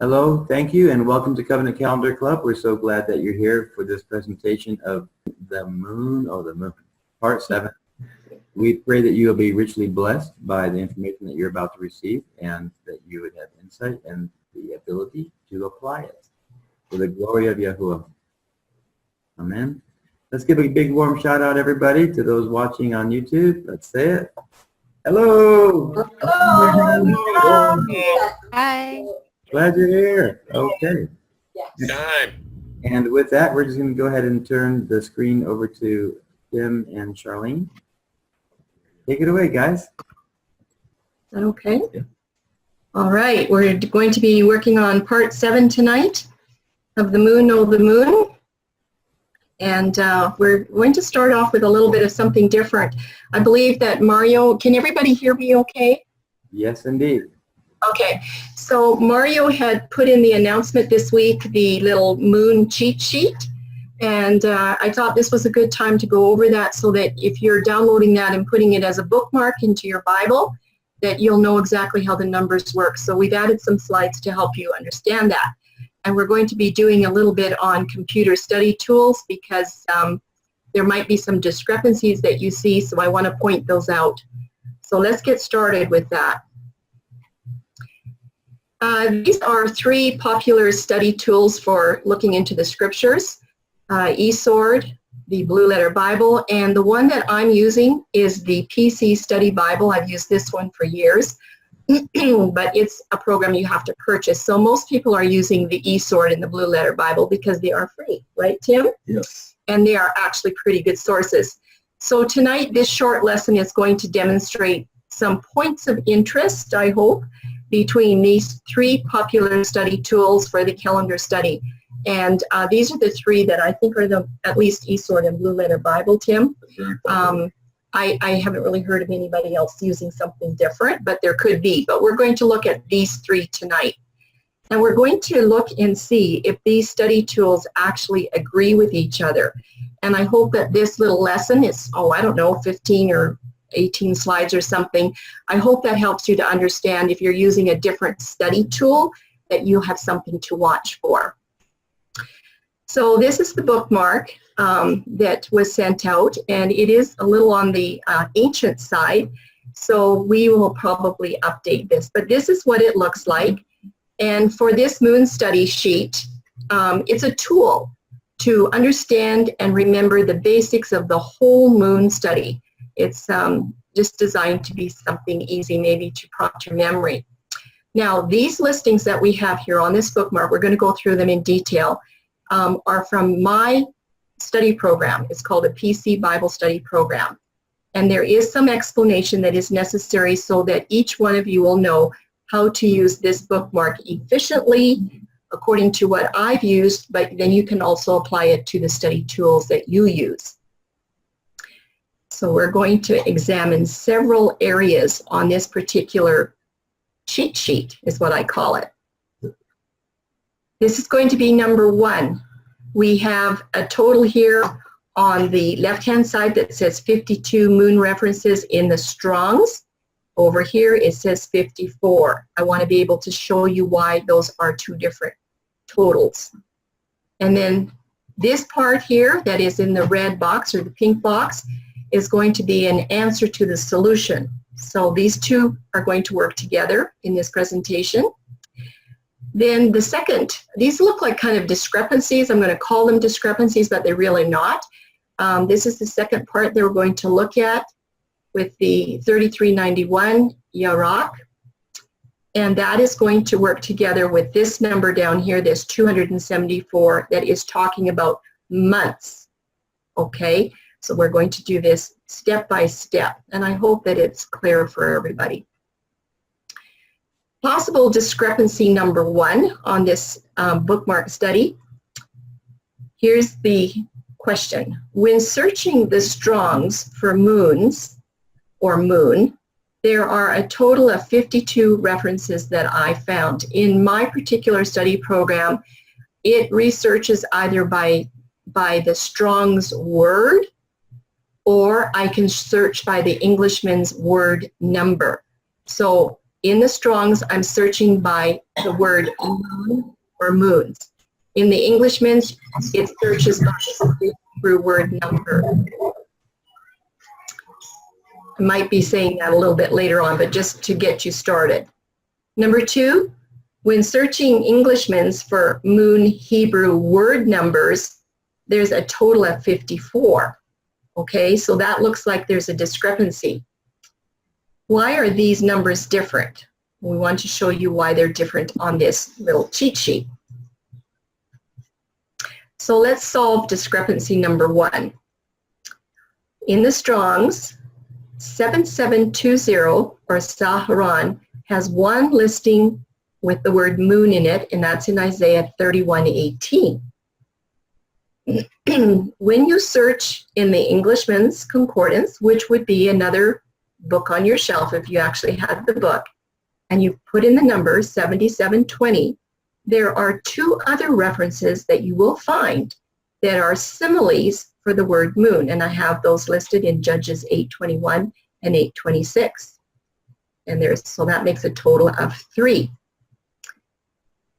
Hello, thank you, and welcome to Covenant Calendar Club. We're so glad that you're here for this presentation of the moon, part 7. We pray that you will be richly blessed by the information that you're about to receive and that you would have insight and the ability to apply it for the glory of Yahuwah. Amen. Let's give a big warm shout out, everybody, to those watching on YouTube. Let's say it. Hello. Hello. Hi. Glad you're here. Okay. Yes. Time. And with that, we're just going to go ahead and turn the screen over to Tim and Charlene. Take it away, guys. Is that okay? Yeah. All right. We're going to be working on part 7 tonight of The Moon, Oh the Moon. And we're going to start off with a little bit of something different. I believe that Mario, can everybody hear me okay? Yes, indeed. Okay, so Mario had put in the announcement this week, the little moon cheat sheet, and I thought this was a good time to go over that so that if you're downloading that and putting it as a bookmark into your Bible, that you'll know exactly how the numbers work. So we've added some slides to help you understand that. And we're going to be doing a little bit on computer study tools because there might be some discrepancies that you see, so I want to point those out. So let's get started with that. These are 3 popular study tools for looking into the scriptures, eSword, the Blue Letter Bible, and the one that I'm using is the PC Study Bible. I've used this one for years, but it's a program you have to purchase. So most people are using the eSword and the Blue Letter Bible because they are free, right, Tim? Yes. And they are actually pretty good sources. So tonight, this short lesson is going to demonstrate some points of interest, I hope, between these 3 popular study tools for the calendar study. And these are the 3 that I think are at least eSword and Blue Letter Bible, Tim. I haven't really heard of anybody else using something different, but there could be. But we're going to look at these 3 tonight. And we're going to look and see if these study tools actually agree with each other. And I hope that this little lesson is, 15 or 18 slides or something. I hope that helps you to understand if you're using a different study tool that you have something to watch for. So this is the bookmark that was sent out, and it is a little on the ancient side, so we will probably update this. But this is what it looks like. And for this moon study sheet, it's a tool to understand and remember the basics of the whole moon study. It's just designed to be something easy, maybe to prompt your memory. Now, these listings that we have here on this bookmark, we're going to go through them in detail, are from my study program. It's called a PC Bible Study Program. And there is some explanation that is necessary so that each one of you will know how to use this bookmark efficiently according to what I've used, but then you can also apply it to the study tools that you use. So we're going to examine several areas on this particular cheat sheet, is what I call it. This is going to be number 1. We have a total here on the left-hand side that says 52 moon references in the Strongs. Over here it says 54. I want to be able to show you why those are 2 different totals. And then this part here that is in the red box or the pink box is going to be an answer to the solution. So these 2 are going to work together in this presentation. Then the second, these look like kind of discrepancies. I'm going to call them discrepancies, but they're really not. This is the second part that we're going to look at with the 3391 Yarak. And that is going to work together with this number down here, this 274, that is talking about months. Okay? So we're going to do this step by step, and I hope that it's clear for everybody. Possible discrepancy number 1 on this bookmark study. Here's the question. When searching the Strongs for moons or moon, there are a total of 52 references that I found. In my particular study program, it researches either by the Strong's word, or I can search by the Englishman's word number. So In the Strongs, I'm searching by the word moon or moons. In the Englishman's, it searches by the Hebrew word number. I might be saying that a little bit later on, but just to get you started. Number 2, when searching Englishman's for moon Hebrew word numbers, there's a total of 54. Okay, so that looks like there's a discrepancy. Why are these numbers different? We want to show you why they're different on this little cheat sheet. So let's solve discrepancy number 1. In the Strongs, 7720 or Saharan has one listing with the word moon in it, and that's in Isaiah 31:18. When you search in the Englishman's Concordance, which would be another book on your shelf if you actually had the book, and you put in the number 7720, there are 2 other references that you will find that are similes for the word moon, and I have those listed in Judges 8:21 and 8:26. And so that makes a total of 3.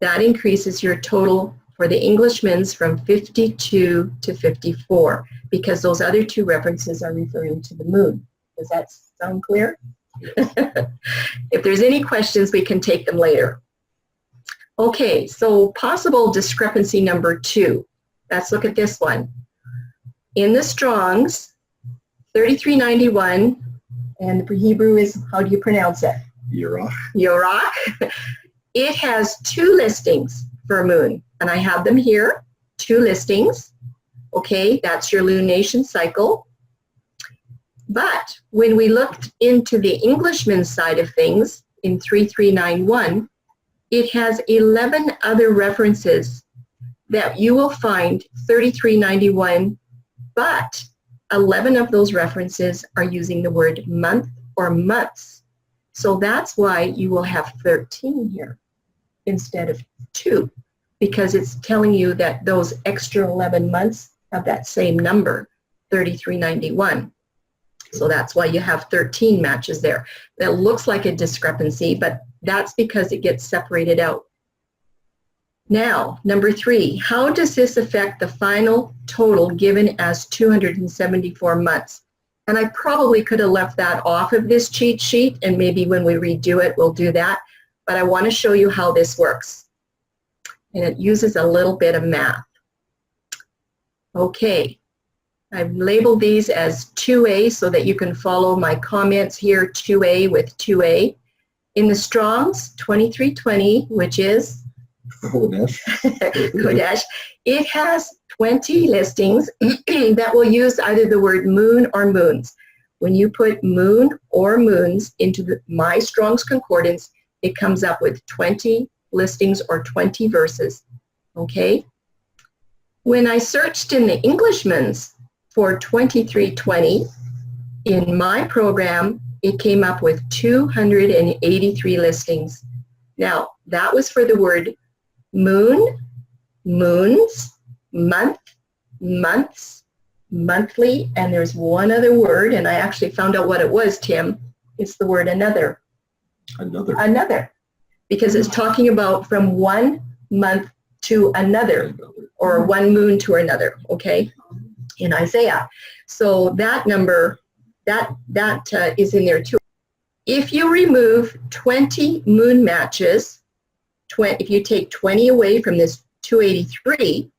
That increases your total for the Englishman's from 52 to 54 because those other 2 references are referring to the moon. Does that sound clear? If there's any questions, we can take them later. Okay, so possible discrepancy number 2. Let's look at this one. In the Strongs, 3391, and the Hebrew is, how do you pronounce it? Yorach. Yorach. It has 2 listings for moon, and I have them here, 2 listings. Okay, that's your lunation cycle. But when we looked into the Englishman's side of things in 3391, it has 11 other references that you will find 3391, but 11 of those references are using the word month or months. So that's why you will have 13 here instead of 2, because it's telling you that those extra 11 months have that same number, 3391. So that's why you have 13 matches there. That looks like a discrepancy, but that's because it gets separated out. Now, number 3, how does this affect the final total given as 274 months? And I probably could have left that off of this cheat sheet, and maybe when we redo it, we'll do that. But I want to show you how this works. And it uses a little bit of math. Okay, I've labeled these as 2A so that you can follow my comments here, 2A with 2A. In the Strongs, 2320, which is Kodesh, it has 20 listings that will use either the word moon or moons. When you put moon or moons into my Strong's Concordance, it comes up with 20 listings or 20 verses. Okay? When I searched in the Englishman's for 2320, in my program, it came up with 283 listings. Now, that was for the word moon, moons, month, months, monthly, and there's one other word, and I actually found out what it was, Tim. It's the word another. Another. Because it's talking about from one month to another, or one moon to another, okay, in Isaiah. So that number, that is in there too. If you remove 20 moon matches, if you take 20 away from this 283,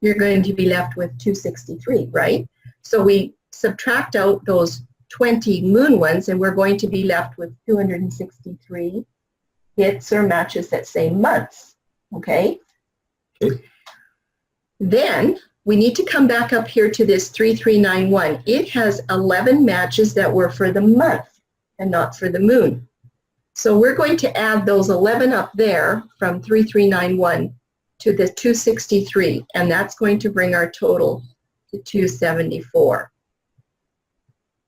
you're going to be left with 263, right? So we subtract out those 20 moon ones, and we're going to be left with 263 hits or matches that say months, okay? Then we need to come back up here to this 3391. It has 11 matches that were for the month and not for the moon. So we're going to add those 11 up there from 3391 to the 263, and that's going to bring our total to 274.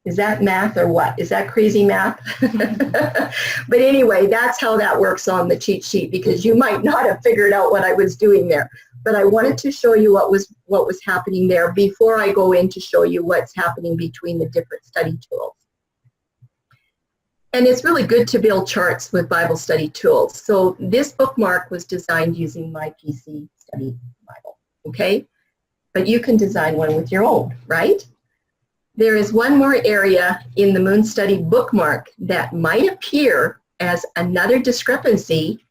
Is that math or what? Is that crazy math? But anyway, that's how that works on the cheat sheet, because you might not have figured out what I was doing there. But I wanted to show you what was happening there before I go in to show you what's happening between the different study tools. And it's really good to build charts with Bible study tools. So this bookmark was designed using my PC study Bible, okay? But you can design one with your own, right? There is one more area in the Moon Study bookmark that might appear as another discrepancy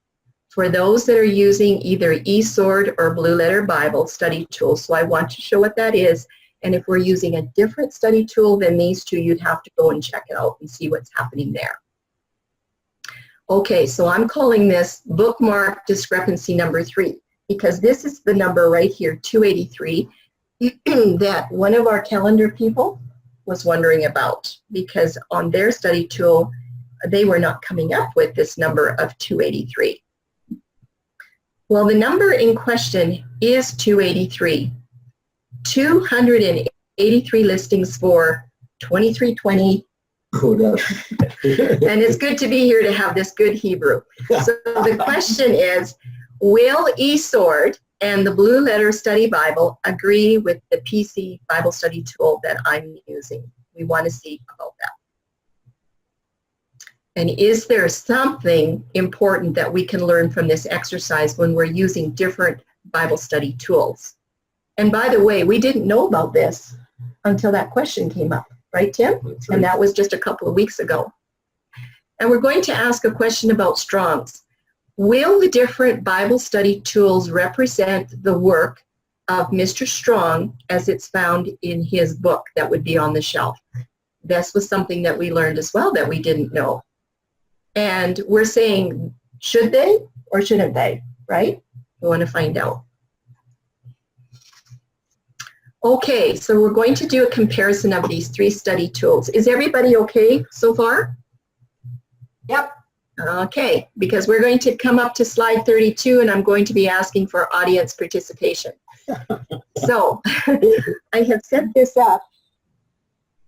for those that are using either eSword or Blue Letter Bible study tools. So I want to show what that is. And if we're using a different study tool than these two, you'd have to go and check it out and see what's happening there. Okay, so I'm calling this bookmark discrepancy number 3 because this is the number right here, 283, that one of our calendar people was wondering about because on their study tool, they were not coming up with this number of 283. Well, the number in question is 283. 283 listings for 2320. And it's good to be here to have this good Hebrew. So the question is, will eSword and the Blue Letter Study Bible agree with the PC Bible study tool that I'm using? We want to see about that. And is there something important that we can learn from this exercise when we're using different Bible study tools? And by the way, we didn't know about this until that question came up, right, Tim? That's right. And that was just a couple of weeks ago. And we're going to ask a question about Strong's. Will the different Bible study tools represent the work of Mr. Strong as it's found in his book that would be on the shelf? This was something that we learned as well that we didn't know. And we're saying, should they or shouldn't they, right? We want to find out. Okay, so we're going to do a comparison of these 3 study tools. Is everybody okay so far? Yep. Okay, because we're going to come up to slide 32 and I'm going to be asking for audience participation. So I have set this up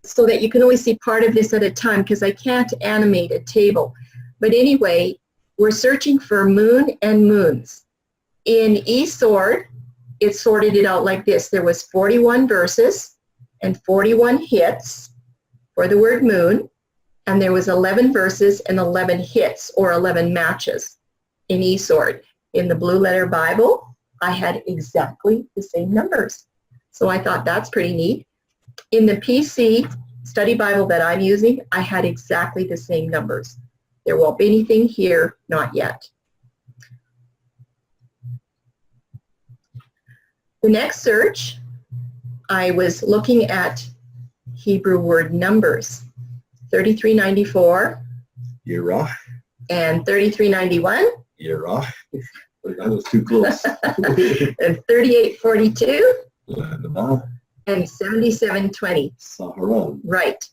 so that you can only see part of this at a time because I can't animate a table. But anyway, we're searching for moon and moons. In eSword, it sorted it out like this. There was 41 verses and 41 hits for the word moon, and there was 11 verses and 11 hits or 11 matches in eSword. In the Blue Letter Bible, I had exactly the same numbers. So I thought that's pretty neat. In the PC study Bible that I'm using, I had exactly the same numbers. There won't be anything here, not yet. The next search, I was looking at Hebrew word numbers, 3394 Yerah. and 3391 Yerah. That was too close. and 3842 Nama. and 7720. Saharan. Right.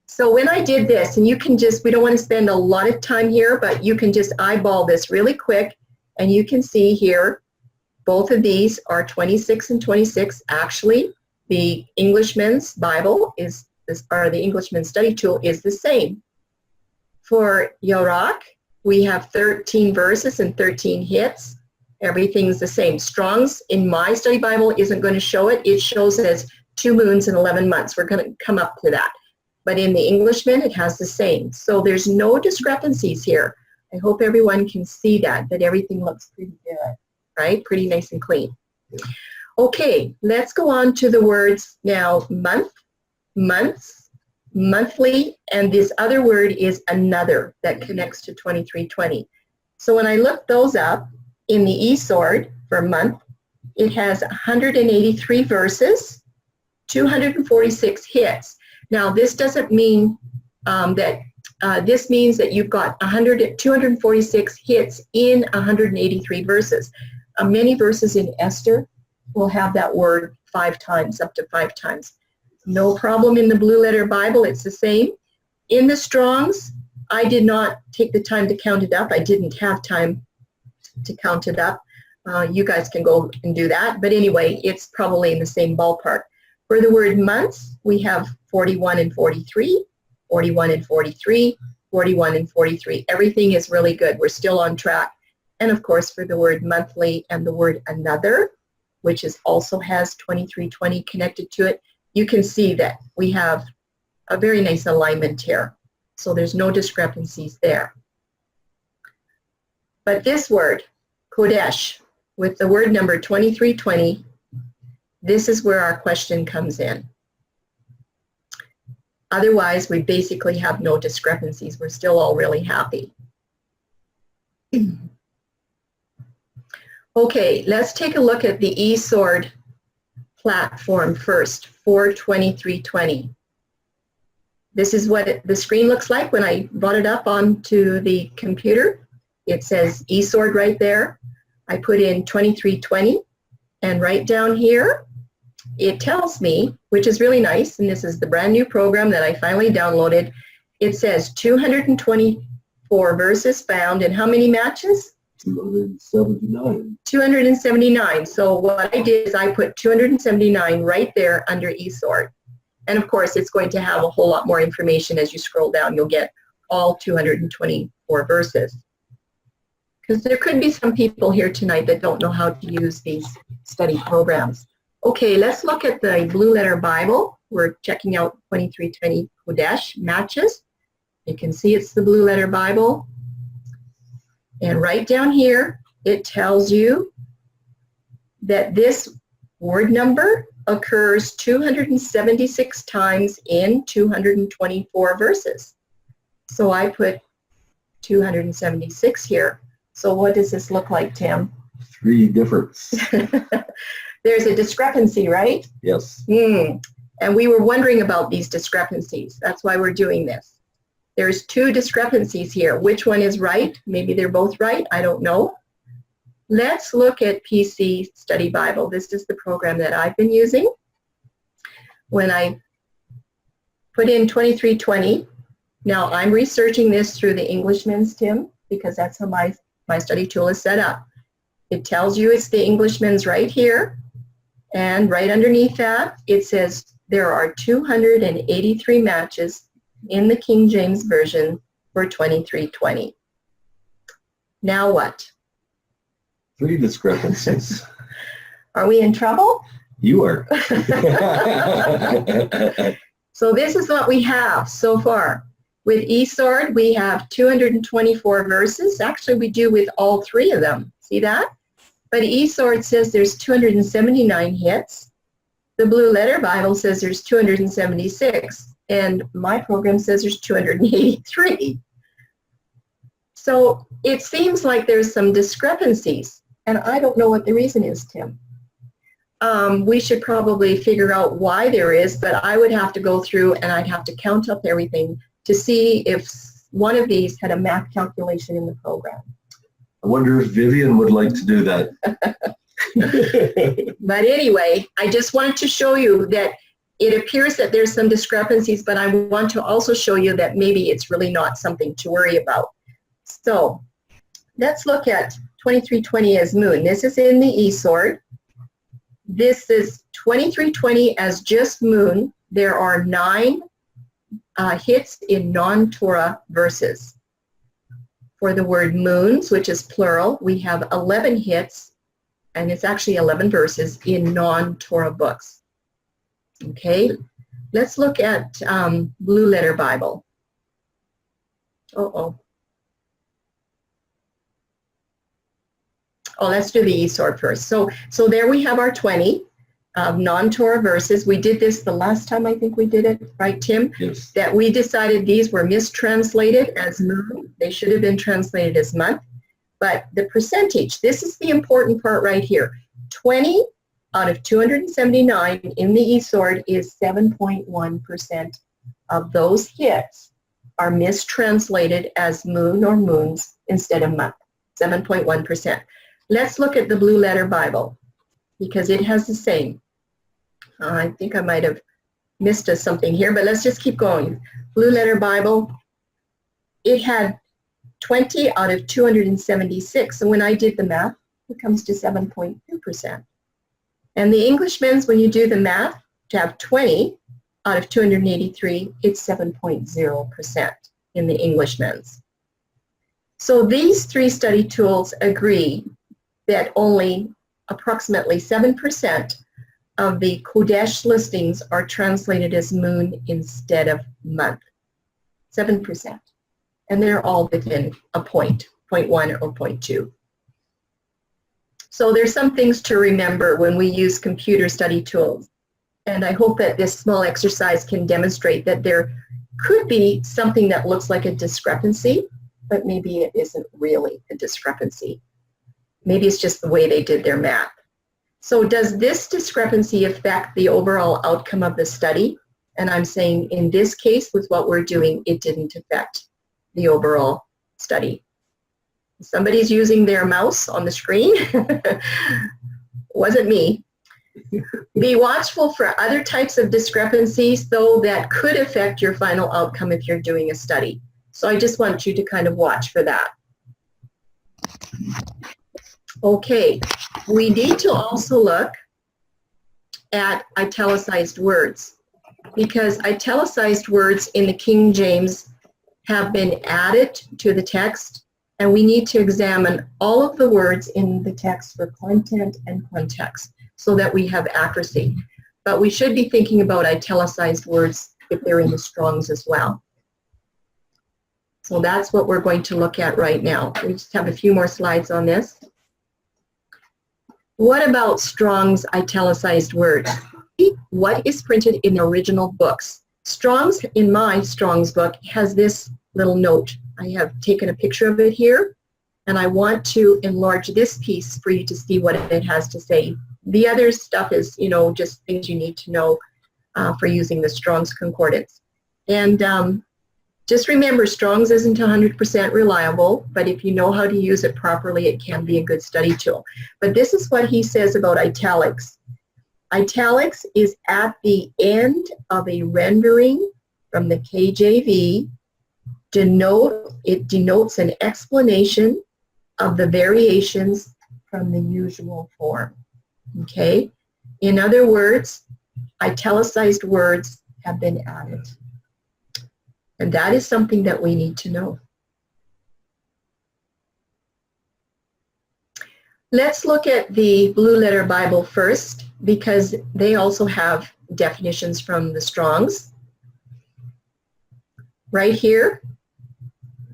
So when I did this, and you can just, we don't want to spend a lot of time here, but you can just eyeball this really quick, and you can see here, both of these are 26 and 26. Actually, the Englishman's Bible is, or the Englishman's study tool is the same. For Yorak, we have 13 verses and 13 hits. Everything's the same. Strong's in my study Bible isn't going to show it. It shows as 2 moons and 11 months. We're going to come up to that. But in the Englishman, it has the same. So there's no discrepancies here. I hope everyone can see that everything looks pretty good, right? Pretty nice and clean. Okay, let's go on to the words now. Month, months, monthly, and this other word is another that connects to 2320. So when I look those up in the eSword for month, it has 183 verses, 246 hits. Now, this doesn't mean this means that you've got 246 hits in 183 verses. Many verses in Esther will have that word 5 times, up to 5 times. No problem in the Blue Letter Bible, it's the same. In the Strong's, I did not take the time to count it up. I didn't have time to count it up. You guys can go and do that. But anyway, it's probably in the same ballpark. For the word months, we have 41 and 43, 41 and 43, 41 and 43. Everything is really good. We're still on track. And of course, for the word monthly and the word another, which is also has 2320 connected to it, you can see that we have a very nice alignment here. So there's no discrepancies there. But this word, Kodesh, with the word number 2320, this is where our question comes in. Otherwise, we basically have no discrepancies. We're still all really happy. Okay, let's take a look at the eSword platform first, for 2320. This is what the screen looks like when I brought it up onto the computer. It says eSword right there. I put in 2320, and right down here, it tells me, which is really nice, and this is the brand new program that I finally downloaded. It says 224 verses found in how many matches? 279. 279. So what I did is I put 279 right there under eSword. And of course, it's going to have a whole lot more information as you scroll down. You'll get all 224 verses. Because there could be some people here tonight that don't know how to use these study programs. Okay, let's look at the Blue Letter Bible. We're checking out 2320 Kodesh matches. You can see it's the Blue Letter Bible. And right down here, it tells you that this word number occurs 276 times in 224 verses. So I put 276 here. So what does this look like, Tim? 3 difference. There's a discrepancy, right? Yes. And we were wondering about these discrepancies. That's why we're doing this. There's 2 discrepancies here. Which one is right? Maybe they're both right. I don't know. Let's look at PC Study Bible. This is the program that I've been using. When I put in 2320, now I'm researching this through the Englishman's, Tim, because that's how my study tool is set up. It tells you it's the Englishman's right here. And right underneath that, it says there are 283 matches in the King James Version for 2320. Now what? 3 discrepancies. Are we in trouble? You are. So this is what we have so far. With eSword, we have 224 verses. Actually, we do with all 3 of them. See that? But eSword says there's 279 hits. The Blue Letter Bible says there's 276. And my program says there's 283. So it seems like there's some discrepancies. And I don't know what the reason is, Tim. We should probably figure out why there is, but I would have to go through and I'd have to count up everything to see if one of these had a math calculation in the program. I wonder if Vivian would like to do that. But anyway, I just wanted to show you that it appears that there's some discrepancies, but I want to also show you that maybe it's really not something to worry about. So let's look at 2320 as moon. This is in the eSword. This is 2320 as just moon. There are 9 hits in non-Torah verses. For the word moons, which is plural, we have 11 hits, and it's actually 11 verses in non-Torah books. Okay, let's look at Blue Letter Bible. Oh, let's do the eSword first. So there we have our 20 non-Torah verses. We did this the last time I think we did it, right, Tim? Yes. That we decided these were mistranslated as moon. They should have been translated as month. But the percentage, this is the important part right here. 20 out of 279 in the eSword is 7.1% of those hits are mistranslated as moon or moons instead of month, 7.1%. Let's look at the Blue Letter Bible because it has the same. I think I might have missed something here, but let's just keep going. Blue Letter Bible, it had 20 out of 276, and when I did the math, it comes to 7.2%. And the Englishman's, when you do the math, to have 20 out of 283, it's 7.0% in the Englishman's. So these 3 study tools agree that only approximately 7% of the Kodesh listings are translated as moon instead of month. 7%. And they're all within a point, 0.1 or 0.2. So there's some things to remember when we use computer study tools. And I hope that this small exercise can demonstrate that there could be something that looks like a discrepancy, but maybe it isn't really a discrepancy. Maybe it's just the way they did their math. So does this discrepancy affect the overall outcome of the study? And I'm saying in this case, with what we're doing, it didn't affect the overall study. Somebody's using their mouse on the screen. Wasn't me. Be watchful for other types of discrepancies, though, that could affect your final outcome if you're doing a study. So I just want you to kind of watch for that. Okay, we need to also look at italicized words, because italicized words in the King James have been added to the text, and we need to examine all of the words in the text for content and context so that we have accuracy. But we should be thinking about italicized words if they're in the Strong's as well. So that's what we're going to look at right now. We just have a few more slides on this. What about Strong's italicized words? What is printed in the original books? Strong's, in my Strong's book, has this little note. I have taken a picture of it here, and I want to enlarge this piece for you to see what it has to say. The other stuff is, you know, just things you need to know for using the Strong's Concordance. And just remember, Strong's isn't 100% reliable, but if you know how to use it properly, it can be a good study tool. But this is what he says about italics. Italics is at the end of a rendering from the KJV. It denotes an explanation of the variations from the usual form. Okay? In other words, italicized words have been added. And that is something that we need to know. Let's look at the Blue Letter Bible first, because they also have definitions from the Strong's. Right here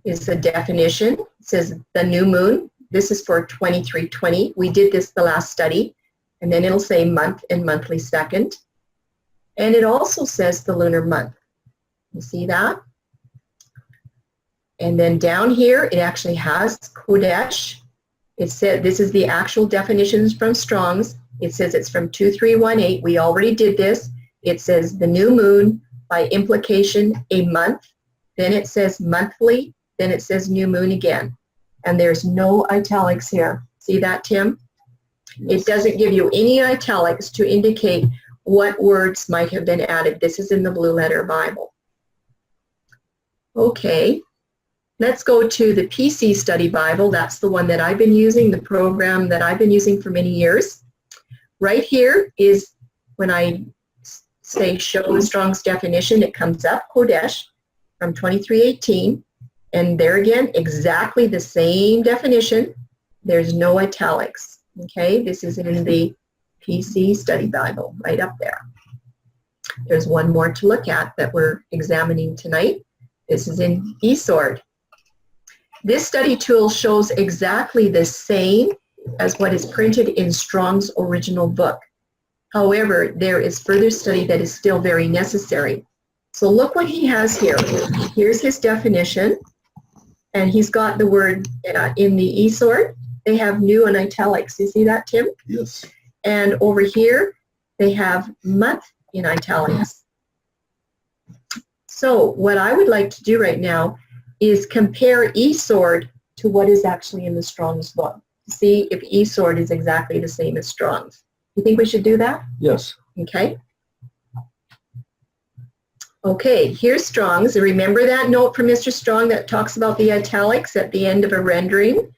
is the definition. It says the new moon. This is for 2320. We did this the last study. And then it'll say month and monthly second. And it also says the lunar month. You see that? And then down here, it actually has Kodesh. It said, this is the actual definitions from Strong's. It says it's from 2318. We already did this. It says the new moon, by implication, a month. Then it says monthly. Then it says new moon again. And there's no italics here. See that, Tim? It doesn't give you any italics to indicate what words might have been added. This is in the Blue Letter Bible. Okay. Let's go to the PC Study Bible. That's the one that I've been using, the program that I've been using for many years. Right here is when I say show the Strong's definition, it comes up, Kodesh, from 2318. And there again, exactly the same definition. There's no italics. Okay, this is in the PC Study Bible, right up there. There's one more to look at that we're examining tonight. This is in eSword. This study tool shows exactly the same as what is printed in Strong's original book. However, there is further study that is still very necessary. So look what he has here. Here's his definition, and he's got the word in the eSword. They have new in italics. You see that, Tim? Yes. And over here, they have month in italics. So what I would like to do right now is compare eSword to what is actually in the Strong's book. See if eSword is exactly the same as Strong's. You think we should do that? Yes. Okay. Okay, here's Strong's. Remember that note from Mr. Strong that talks about the italics at the end of a rendering?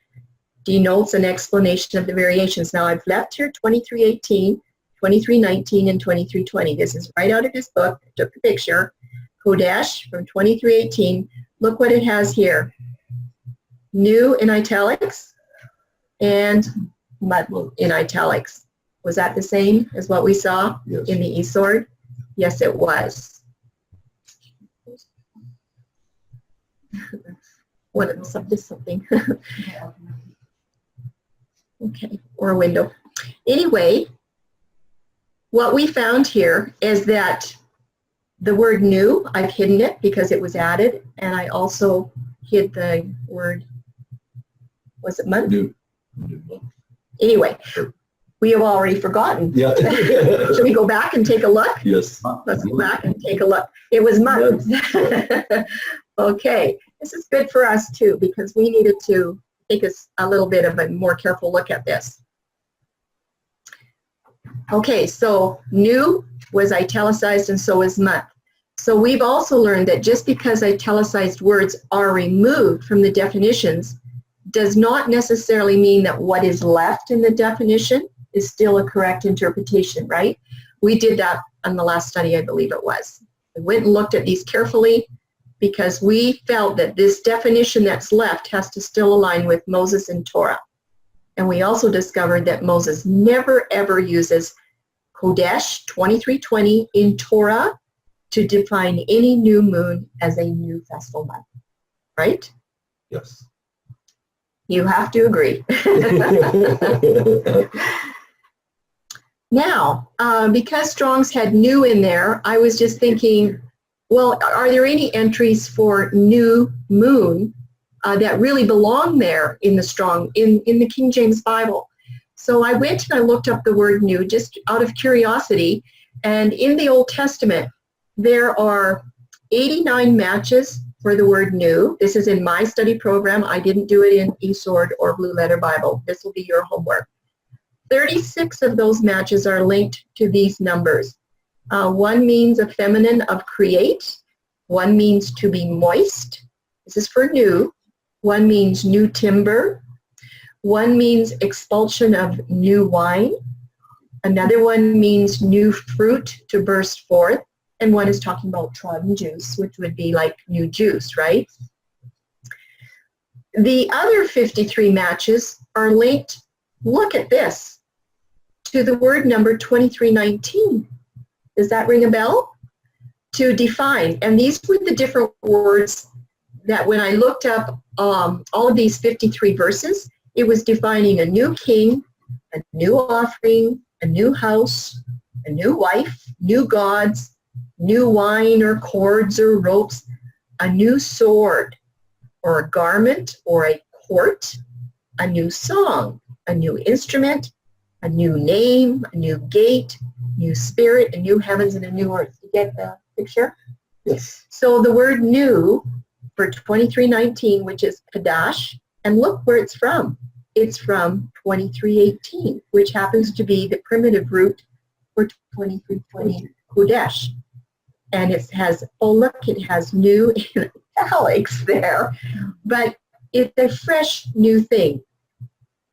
Denotes an explanation of the variations. Now I've left here 2318, 2319, and 2320. This is right out of his book. I took the picture. Kodesh from 2318. Look what it has here. New in italics and mud in italics. Was that the same as what we saw in the eSword? Yes, it was. One of them, just something. Okay, or a window. Anyway, what we found here is that the word new, I've hidden it because it was added, and I also hid the word, was it month? New. Anyway, we have already forgotten. Yeah. Should we go back and take a look? Yes. Let's go back and take a look. It was month. Okay, this is good for us too because we needed to take a little bit of a more careful look at this. Okay, so new was italicized and so is month. So we've also learned that just because italicized words are removed from the definitions does not necessarily mean that what is left in the definition is still a correct interpretation, right? We did that on the last study, I believe it was. We went and looked at these carefully because we felt that this definition that's left has to still align with Moses and Torah. And we also discovered that Moses never ever uses Kodesh 2320 in Torah to define any new moon as a new festal month, right? Yes. You have to agree. Now, because Strong's had new in there, I was just thinking, well, are there any entries for new moon that really belong there in the Strong, in the King James Bible? So I went and I looked up the word new just out of curiosity, and in the Old Testament, there are 89 matches for the word new. This is in my study program. I didn't do it in eSword or Blue Letter Bible. This will be your homework. 36 of those matches are linked to these numbers. One means a feminine of create. One means to be moist. This is for new. One means new timber. One means expulsion of new wine. Another one means new fruit to burst forth. And one is talking about trodden juice, which would be like new juice, right? The other 53 matches are linked, look at this, to the word number 2319. Does that ring a bell? To define. And these were the different words that when I looked up all of these 53 verses, it was defining a new king, a new offering, a new house, a new wife, new gods, new wine or cords or ropes, a new sword or a garment or a court, a new song, a new instrument, a new name, a new gate, new spirit, a new heavens, and a new earth. You get the picture? Yes. So the word new for 2319, which is Kadash, and look where it's from. It's from 2318, which happens to be the primitive root for 2320 Kodesh. And it has, oh look, it has new in italics there, but it's a fresh new thing.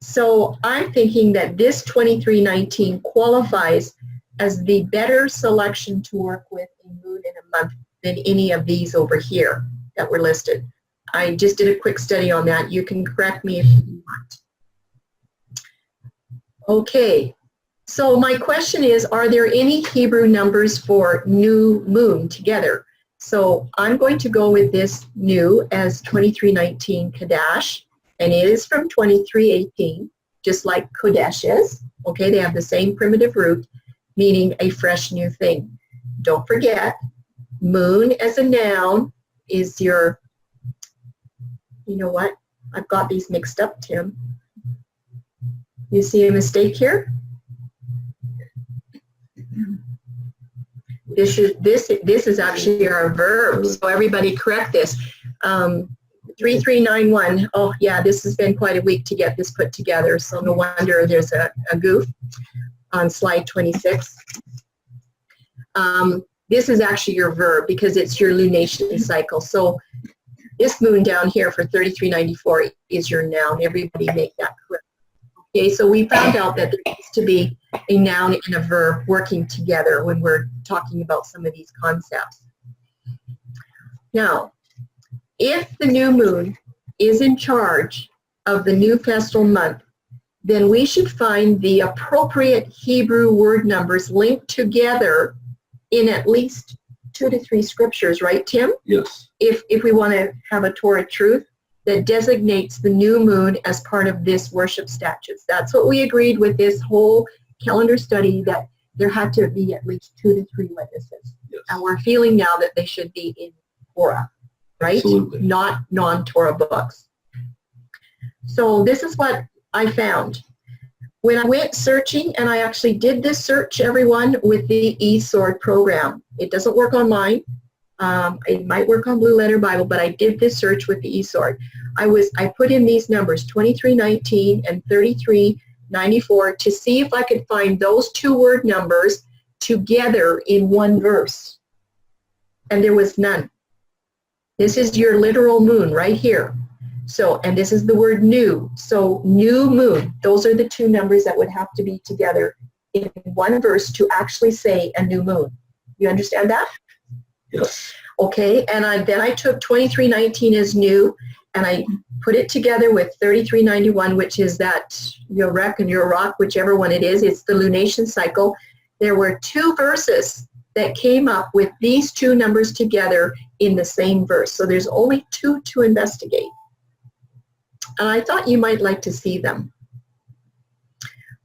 So I'm thinking that this 2319 qualifies as the better selection to work with in moon in a month than any of these over here that were listed. I just did a quick study on that. You can correct me if you want. Okay. So my question is, are there any Hebrew numbers for new moon together? So I'm going to go with this new as 2319 Kadash, and it is from 2318, just like Kodesh is. Okay, they have the same primitive root, meaning a fresh new thing. Don't forget, moon as a noun is your, you know what? I've got these mixed up, Tim. You see a mistake here? This is actually our verb, so everybody correct this. 3391, oh yeah, this has been quite a week to get this put together, so no wonder there's a goof on slide 26. This is actually your verb because it's your lunation cycle. So this moon down here for 3394 is your noun. Everybody make that correct. Okay, so we found out that there needs to be a noun and a verb working together when we're talking about some of these concepts. Now, if the new moon is in charge of the new festal month, then we should find the appropriate Hebrew word numbers linked together in at least 2 to 3 scriptures, right, Tim? Yes. If we want to have a Torah truth that designates the new moon as part of this worship statutes. That's what we agreed with this whole calendar study, that there had to be at least 2 to 3 witnesses. Yes. And we're feeling now that they should be in Torah, right? Absolutely. Not non-Torah books. So this is what I found. When I went searching, and I actually did this search, everyone, with the eSword program. It doesn't work on mine. It might work on Blue Letter Bible, but I did this search with the eSword. I put in these numbers, 2319 and 3394, to see if I could find those 2 word numbers together in one verse. And there was none. This is your literal moon right here. So, and this is the word new. So new moon, those are the 2 numbers that would have to be together in one verse to actually say a new moon. You understand that? Yes. Okay, and then I took 2319 as new, and I put it together with 3391, which is that Yorek and Yorok, whichever one it is. It's the lunation cycle. There were 2 verses that came up with these 2 numbers together in the same verse. So there's only 2 to investigate. And I thought you might like to see them.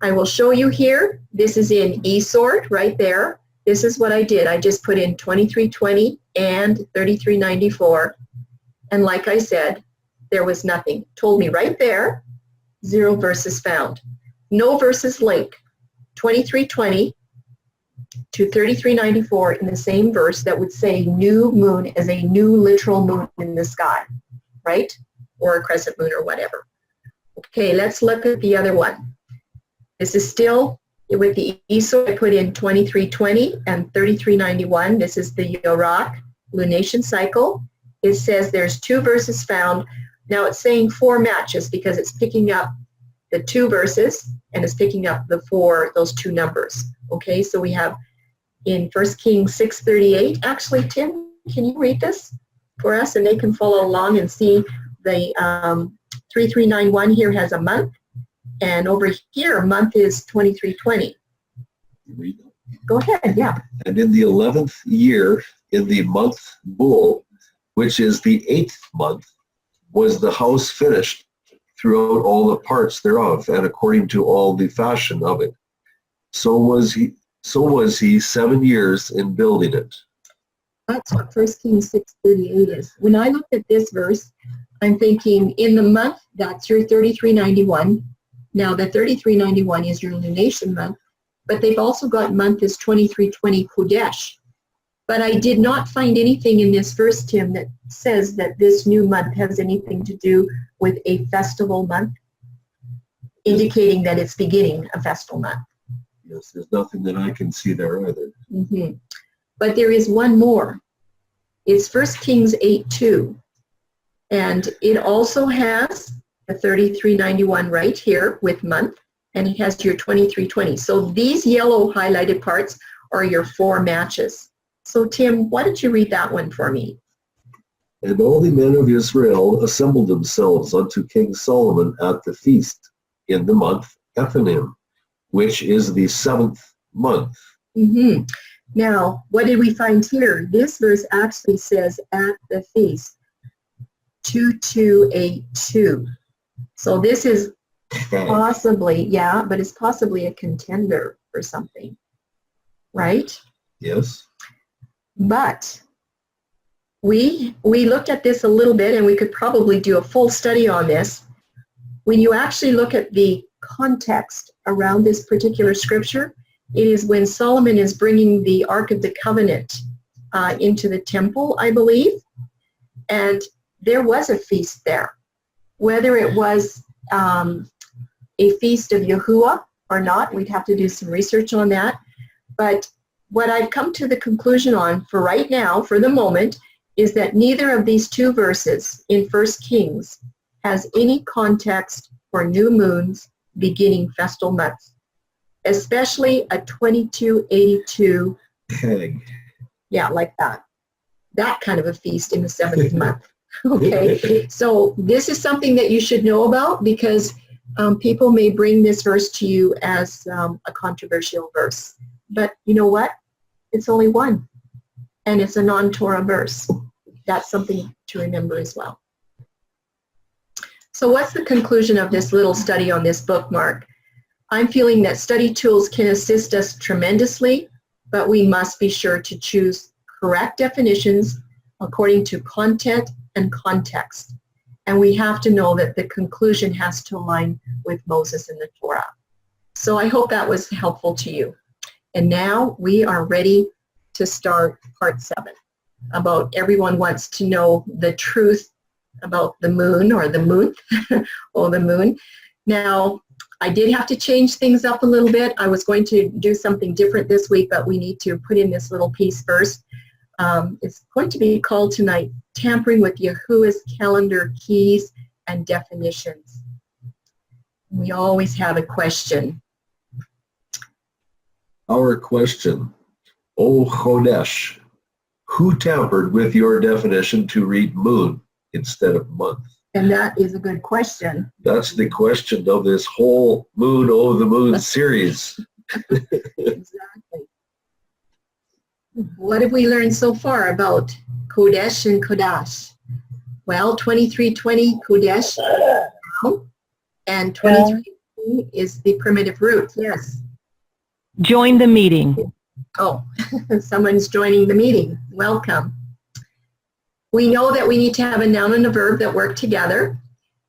I will show you here. This is in eSword right there. This is what I did. I just put in 2320 and 3394. And like I said, there was nothing. Told me right there, 0 verses found. No verses link. 2320 to 3394 in the same verse that would say new moon as a new literal moon in the sky, right? Or a crescent moon or whatever. Okay, let's look at the other one. This is still with the eSword. I put in 2320 and 3391. This is the Yorok lunation cycle. It says there's 2 verses found. Now it's saying 4 matches because it's picking up the 2 verses and it's picking up those 2 numbers. Okay, so we have in 1 Kings 6:38. Actually, Tim, can you read this for us, and they can follow along and see the 3391 here has a month, and over here month is 2320. Go ahead, yeah. And in the 11th year, in the month Bull, which is the 8th month, was the house finished throughout all the parts thereof, and according to all the fashion of it. So was he 7 years in building it. That's what 1 Kings 6:38 is. When I looked at this verse, I'm thinking in the month, that's your 3391. Now the 3391 is your lunation month, but they've also got month is 2320 Kodesh. But I did not find anything in this verse, Tim, that says that this new month has anything to do with a festival month, indicating that it's beginning a festival month. Yes, there's nothing that I can see there either. Mm-hmm. But there is one more. It's 1 Kings 8:2. And it also has the 3391 right here with month, and it has your 2320. So these yellow highlighted parts are your 4 matches. So Tim, why don't you read that one for me? And all the men of Israel assembled themselves unto King Solomon at the feast in the month Ethanim, which is the 7th month. Mm-hmm. Now, what did we find here? This verse actually says at the feast, 2282. So this is possibly, yeah, but it's possibly a contender for something, right? Yes. But we looked at this a little bit, and we could probably do a full study on this. When you actually look at the context around this particular scripture, it is when Solomon is bringing the Ark of the Covenant into the temple, I believe, and there was a feast there. Whether it was a feast of Yahuwah or not, we'd have to do some research on that. But what I've come to the conclusion on for right now, for the moment, is that neither of these 2 verses in 1 Kings has any context for new moons beginning festal months, especially a 2282. Peg. Yeah, like that. That kind of a feast in the 7th month. Okay, so this is something that you should know about, because people may bring this verse to you as a controversial verse. But you know what? It's only one. and it's a non-Torah verse. That's something to remember as well. So what's the conclusion of this little study on this bookmark? I'm feeling that study tools can assist us tremendously, but we must be sure to choose correct definitions according to content and context. And we have to know that the conclusion has to align with Moses and the Torah. So I hope that was helpful to you. And now we are ready to start part 7. Everyone wants to know the truth about the moon or the moon or the moon. Now, I did have to change things up a little bit. I was going to do something different this week, but we need to put in this little piece first. It's going to be called tonight, Tampering with Yahuwah's Calendar Keys and Definitions. We always have a question. Our question, O Chodesh, who tampered with your definition to read moon instead of month? And that is a good question. That's the question of this whole Moon over the Moon series. Exactly. What have we learned so far about Kodesh and Kodash? Well, 2320 Kodesh and 2320 is the primitive root, yes. Join the meeting. Oh, someone's joining the meeting. Welcome. We know that we need to have a noun and a verb that work together.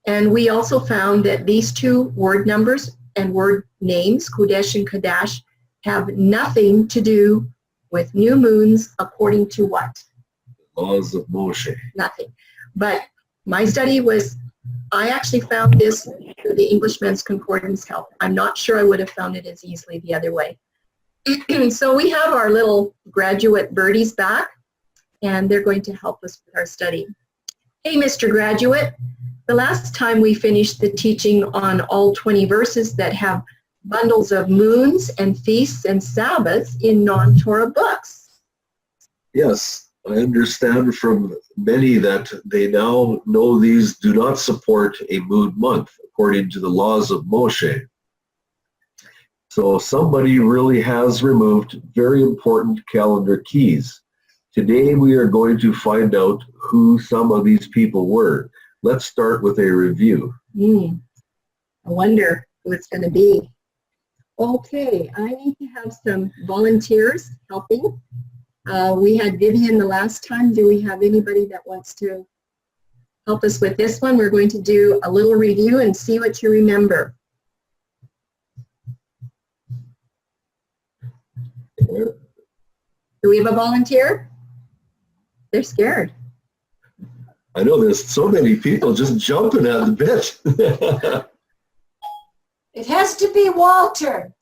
And we also found that these two word numbers and word names, Kodesh and Kodash, have nothing to do with new moons according to what? Laws of Moshe. Nothing. But my study was, I actually found this through the Englishman's Concordance help. I'm not sure I would have found it as easily the other way. So we have our little graduate birdies back, and they're going to help us with our study. Hey, Mr. Graduate, the last time we finished the teaching on all 20 verses that have bundles of moons and feasts and Sabbaths in non-Torah books. Yes, I understand from many that they now know these do not support a moon month according to the laws of Moshe. So somebody really has removed very important calendar keys. Today we are going to find out who some of these people were. Let's start with a review. I wonder who it's going to be. Okay, I need to have some volunteers helping. We had Vivian the last time. Do we have anybody that wants to help us with this one? We're going to do a little review and see what you remember. Do we have a volunteer? They're scared. I know there's so many people just jumping at the bit. It has to be Walter.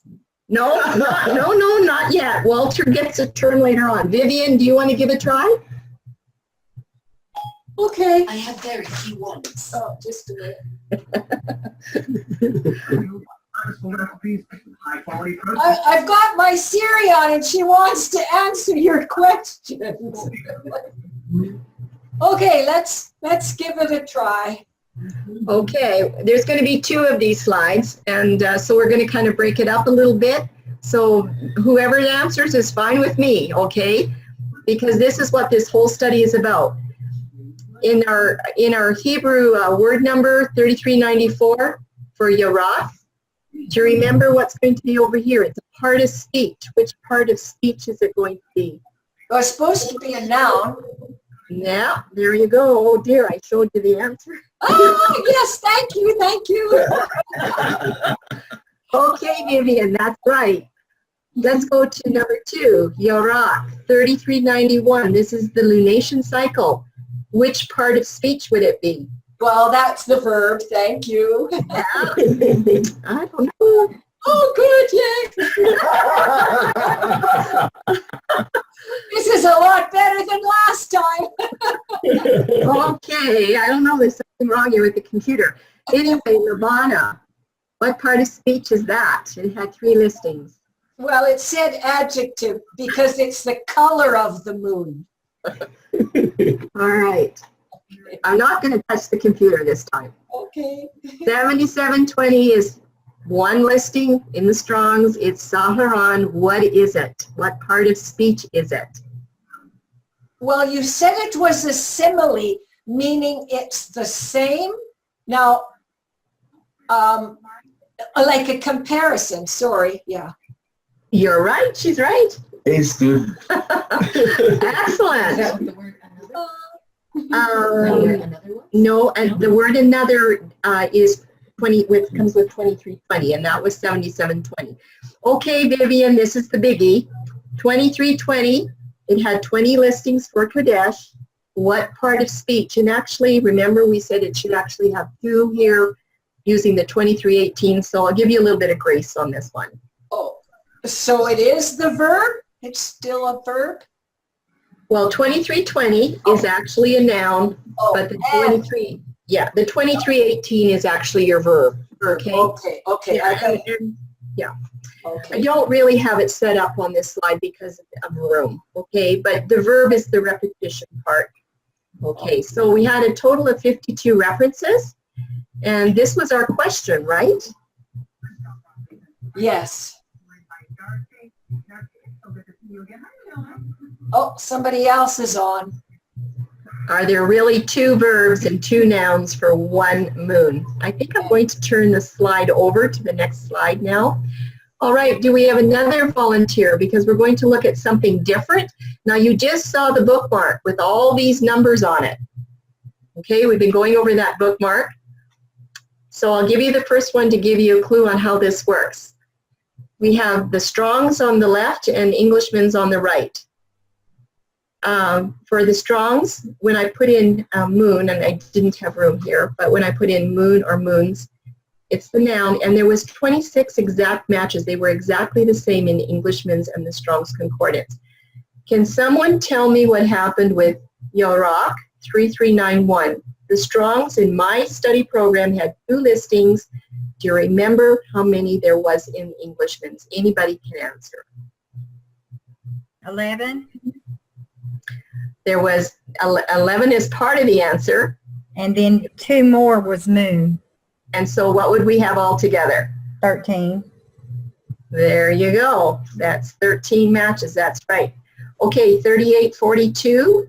No, not yet. Walter gets a turn later on. Vivian, do you want to give it a try? Okay. I have very few ones. Oh, just a minute. I've got my Siri on and she wants to answer your questions. Okay, let's give it a try. Okay, there's going to be 2 of these slides, and so we're going to kind of break it up a little bit. So whoever answers is fine with me, okay? Because this is what this whole study is about. In our Hebrew word number 3394 for Yarach, do you remember what's going to be over here? It's a part of speech. Which part of speech is it going to be? Well, it's supposed to be a noun. Yeah, there you go. Oh dear, I showed you the answer. Oh, yes, thank you. Okay, Vivian, that's right. Let's go to number 2, Yarach, 3391. This is the lunation cycle. Which part of speech would it be? Well, that's the verb, thank you. I don't know. Oh, good, yay. This is a lot better than last time. Okay, I don't know. There's something wrong here with the computer. Anyway, Nirvana. What part of speech is that? It had 3 listings. Well, it said adjective because it's the color of the moon. All right. I'm not going to touch the computer this time. Okay. 7720 is 1 listing in the Strongs. It's Saharan. What is it? What part of speech is it? Well, you said it was a simile, meaning it's the same. Now, like a comparison, sorry, yeah. You're right. She's right. Hey, student. Excellent. No, and the word another is 20, comes with 2320, and that was 7720. Okay, Vivian, this is the biggie. 2320, it had 20 listings for Kodesh. What part of speech? And actually, remember we said it should actually have 2 here using the 2318, so I'll give you a little bit of grace on this one. Oh, so it is the verb? It's still a verb? Well, 2320 is actually a noun, but the 23, yeah, the 2318 is actually your verb. Okay. Okay. Yeah. Okay. I don't really have it set up on this slide because of room. Okay, but the verb is the repetition part. Okay, so we had a total of 52 references, and this was our question, right? Yes. Oh, somebody else is on. Are there really 2 verbs and 2 nouns for 1 moon? I think I'm going to turn the slide over to the next slide now. All right, do we have another volunteer? Because we're going to look at something different. Now, you just saw the bookmark with all these numbers on it. Okay, we've been going over that bookmark. So I'll give you the first one to give you a clue on how this works. We have the Strongs on the left and Englishman's on the right. For the Strongs, when I put in moon, and I didn't have room here, but when I put in moon or moons, it's the noun, and there was 26 exact matches. They were exactly the same in Englishman's and the Strong's Concordance. Can someone tell me what happened with Yorak 3391? The Strong's in my study program had 2 listings. Do you remember how many there was in Englishman's? Anybody can answer. 11. There was 11 is part of the answer. And then 2 more was moon. And so what would we have all together? 13. There you go. That's 13 matches. That's right. Okay, 3842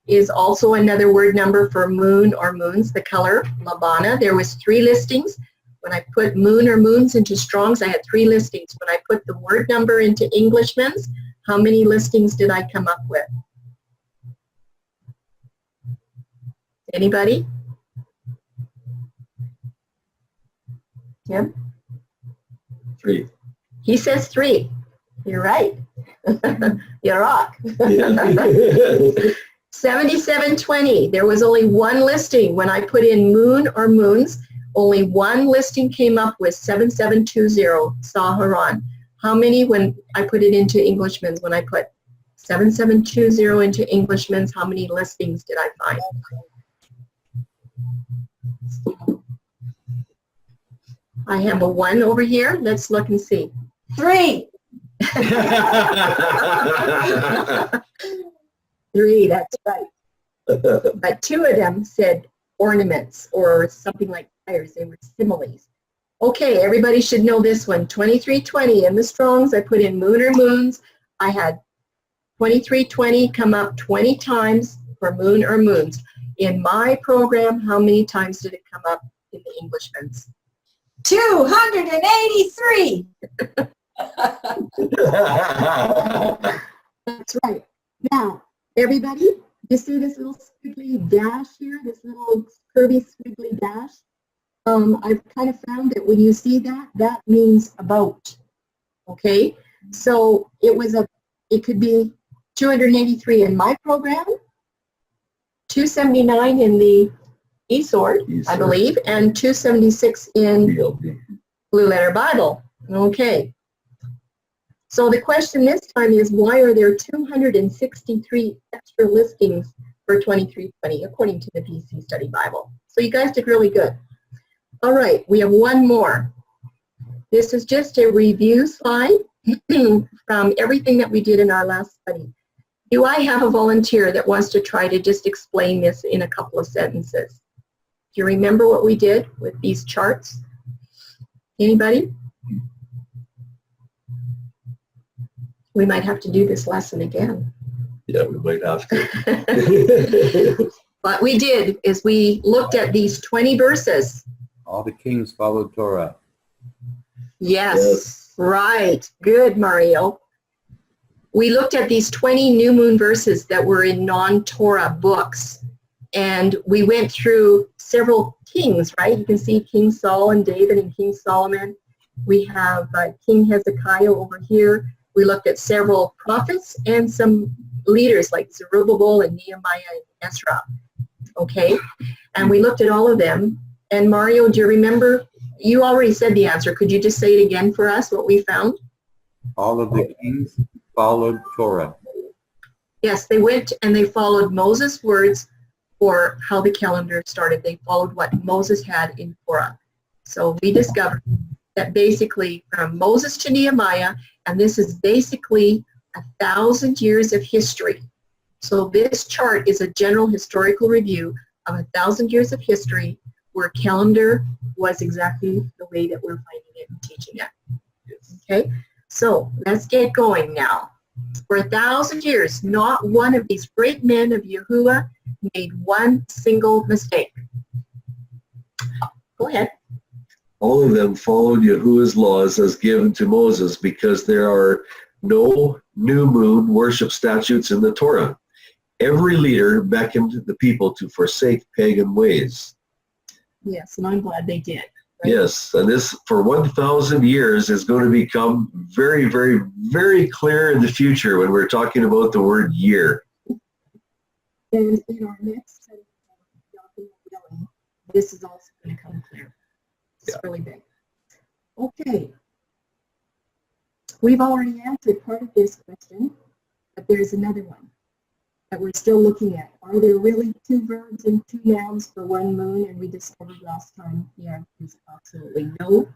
is also another word number for moon or moons, the color, Labana. There was 3 listings. When I put moon or moons into Strong's, I had 3 listings. When I put the word number into Englishman's, how many listings did I come up with? Anybody? Tim? 3. He says 3. You're right. You're rock. Yeah. 7720. There was only 1 listing. When I put in moon or moons, only 1 listing came up with 7720, Saharan. How many when I put it into Englishman's? When I put 7720 into Englishman's, how many listings did I find? I have a 1 over here. Let's look and see. 3. 3, that's right. But 2 of them said ornaments or something like tires. They were similes. Okay, everybody should know this one. 2320 in the Strongs, I put in moon or moons. I had 2320 come up 20 times for moon or moons. In my program, how many times did it come up in the Englishman's? 283. That's right. Now, everybody, you see this little squiggly dash here, this little curvy squiggly dash? I've kind of found that when you see that, that means about. Okay? So it could be 283 in my program, 279 in the eSword, I believe, and 276 in Blue Letter Bible. Okay. So the question this time is, why are there 263 extra listings for 2320, according to the PC Study Bible? So you guys did really good. All right, we have 1 more. This is just a review slide from everything that we did in our last study. Do I have a volunteer that wants to try to just explain this in a couple of sentences? Do you remember what we did with these charts? Anybody? We might have to do this lesson again. Yeah, we might have to. What we did is we looked at these 20 verses. All the kings followed Torah. Yes, right. Good, Mario. We looked at these 20 new moon verses that were in non-Torah books. And we went through several kings, right? You can see King Saul and David and King Solomon. We have King Hezekiah over here. We looked at several prophets and some leaders like Zerubbabel and Nehemiah and Ezra. Okay? And we looked at all of them. And Mario, do you remember? You already said the answer. Could you just say it again for us, what we found? All of the kings followed Torah. Yes, they went and they followed Moses' words for how the calendar started. They followed what Moses had in Torah. So we discovered that basically from Moses to Nehemiah, and this is basically 1,000 years of history. So this chart is a general historical review of 1,000 years of history where calendar was exactly the way that we're finding it and teaching it. Okay, so let's get going now. For 1,000 years, not one of these great men of Yahuwah made one single mistake. Go ahead. All of them followed Yahuwah's laws as given to Moses because there are no new moon worship statutes in the Torah. Every leader beckoned the people to forsake pagan ways. Yes, and I'm glad they did. Right? Yes, and this for 1,000 years is going to become very, very, very clear in the future when we're talking about the word year. And in our next study, this is also going to come clear. It's really big. Okay. We've already answered part of this question, but there's another one that we're still looking at. Are there really two verbs and two nouns for one moon? And we discovered last time the answer is absolutely no.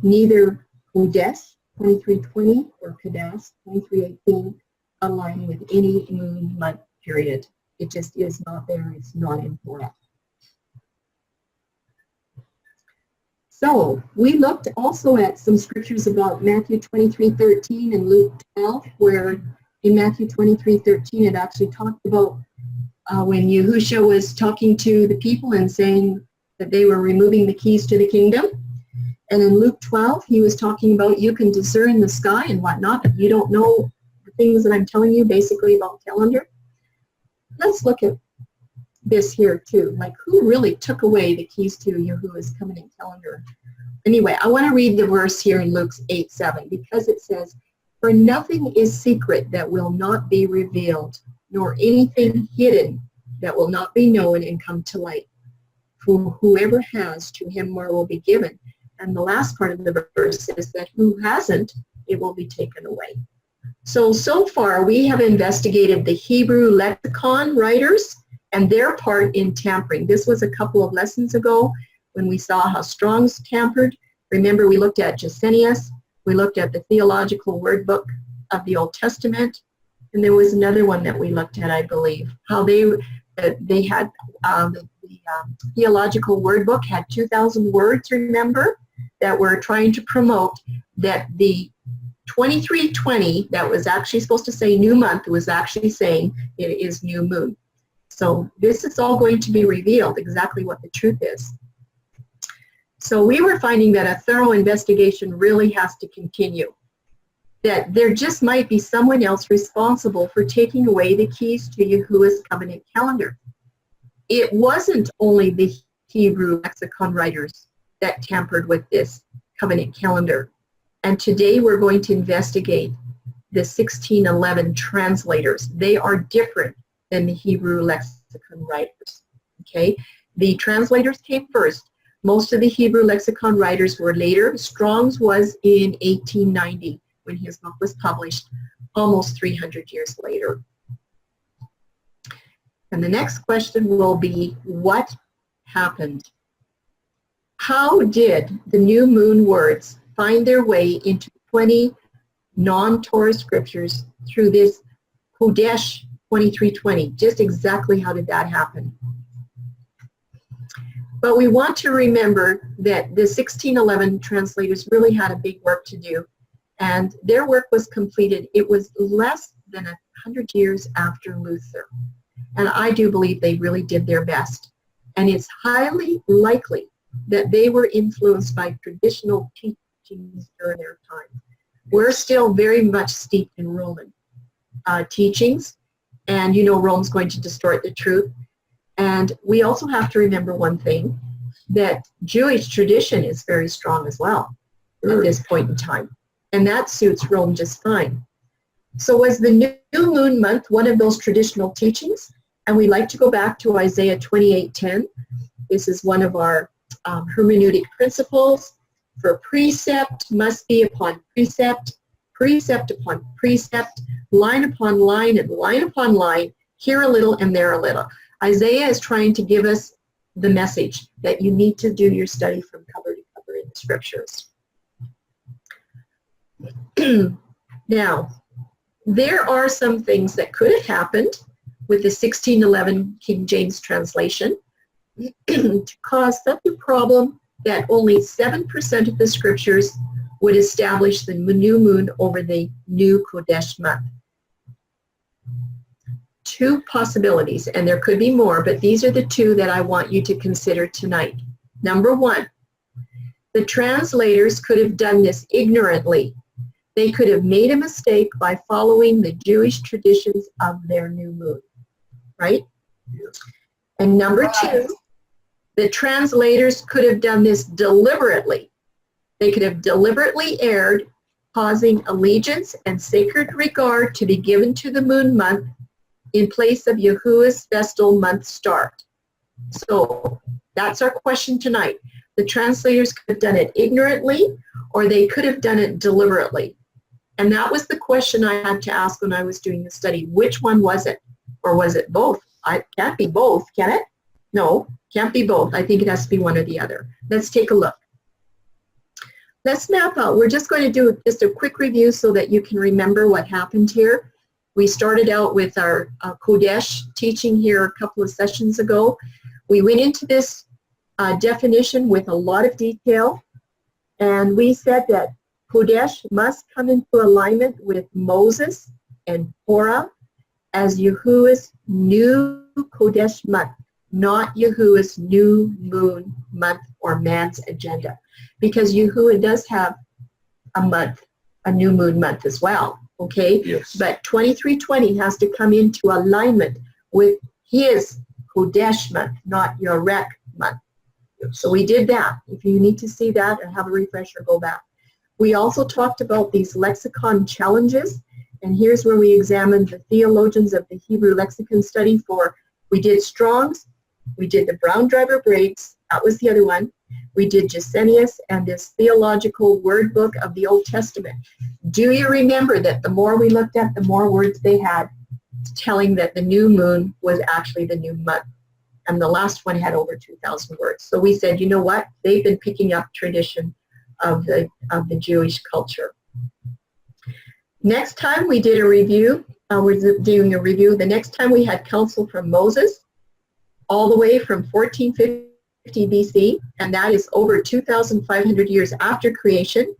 Neither Kodesh 2320 or Kadash 2318 align with any moon month period. It just is not there. It's not in Torah. So we looked also at some scriptures about Matthew 23:13 and Luke 12, where in Matthew 23:13 it actually talked about when Yahusha was talking to the people and saying that they were removing the keys to the kingdom. And in Luke 12, he was talking about you can discern the sky and whatnot, but you don't know the things that I'm telling you basically about calendar. Let's look at this here too, like who really took away the keys to Yahuwah's covenant calendar. Anyway, I want to read the verse here in Luke 8:7 because it says, "For nothing is secret that will not be revealed, nor anything hidden that will not be known and come to light. For whoever has, to him more will be given." And the last part of the verse is that who hasn't, it will be taken away. So far we have investigated the Hebrew lexicon writers and their part in tampering. This was a couple of lessons ago when we saw how Strong's tampered. Remember, we looked at Gesenius, we looked at the theological word book of the Old Testament, and there was another one that we looked at, I believe, how they had the theological word book had 2,000 words, remember, that were trying to promote that the 2320 that was actually supposed to say new month was actually saying it is new moon. So this is all going to be revealed, exactly what the truth is. So we were finding that a thorough investigation really has to continue, that there just might be someone else responsible for taking away the keys to Yahuwah's covenant calendar. It wasn't only the Hebrew lexicon writers that tampered with this covenant calendar. And today we're going to investigate the 1611 translators. They are different than the Hebrew lexicon writers. Okay, the translators came first. Most of the Hebrew lexicon writers were later. Strong's was in 1890 when his book was published, almost 300 years later. And the next question will be, what happened? How did the new moon words find their way into 20 non-Torah scriptures through this Kodesh 2320? Just exactly how did that happen? But we want to remember that the 1611 translators really had a big work to do, and their work was completed. It was less than 100 years after Luther. And I do believe they really did their best. And it's highly likely that they were influenced by traditional teachings during their time. We're still very much steeped in Roman teachings, and you know Rome's going to distort the truth. And we also have to remember one thing, that Jewish tradition is very strong as well at this point in time. And that suits Rome just fine. So was the new moon month one of those traditional teachings? And we like to go back to Isaiah 28:10. This is one of our hermeneutic principles. For precept must be upon precept, precept upon precept, line upon line, and line upon line, here a little and there a little. Isaiah is trying to give us the message that you need to do your study from cover to cover in the scriptures. Now, there are some things that could have happened with the 1611 King James translation to cause such a problem that only 7% of the scriptures would establish the new moon over the new Kodesh month. Two possibilities, and there could be more, but these are the two that I want you to consider tonight. Number one, the translators could have done this ignorantly. They could have made a mistake by following the Jewish traditions of their new moon, right? And number two, the translators could have done this deliberately. They could have deliberately erred, causing allegiance and sacred regard to be given to the moon month in place of Yahuwah's Festal Month start. So that's our question tonight. The translators could have done it ignorantly, or they could have done it deliberately. And that was the question I had to ask when I was doing the study. Which one was it? Or was it both? It can't be both, can it? No, can't be both. I think it has to be one or the other. Let's take a look. Let's map out. We're just going to do just a quick review so that you can remember what happened here. We started out with our Kodesh teaching here a couple of sessions ago. We went into this definition with a lot of detail, and we said that Kodesh must come into alignment with Moses and Torah as Yahuwah's new Kodesh month, not Yahuwah's new moon month or man's agenda. Because Yahuwah does have a month, a new moon month as well, okay? Yes. But 2320 has to come into alignment with his Kodesh month, not your Rek month. Yes. So we did that. If you need to see that and have a refresher, go back. We also talked about these lexicon challenges, and here's where we examined the theologians of the Hebrew lexicon study for, we did Strong's, we did the Brown Driver Briggs, that was the other one. We did Gesenius and this theological word book of the Old Testament. Do you remember that the more we looked at, the more words they had telling that the new moon was actually the new month? And the last one had over 2,000 words. So we said, you know what? They've been picking up tradition of the Jewish culture. Next time we did a review, we're doing a review. The next time we had counsel from Moses, all the way from 1450 BC, and that is over 2,500 years after creation,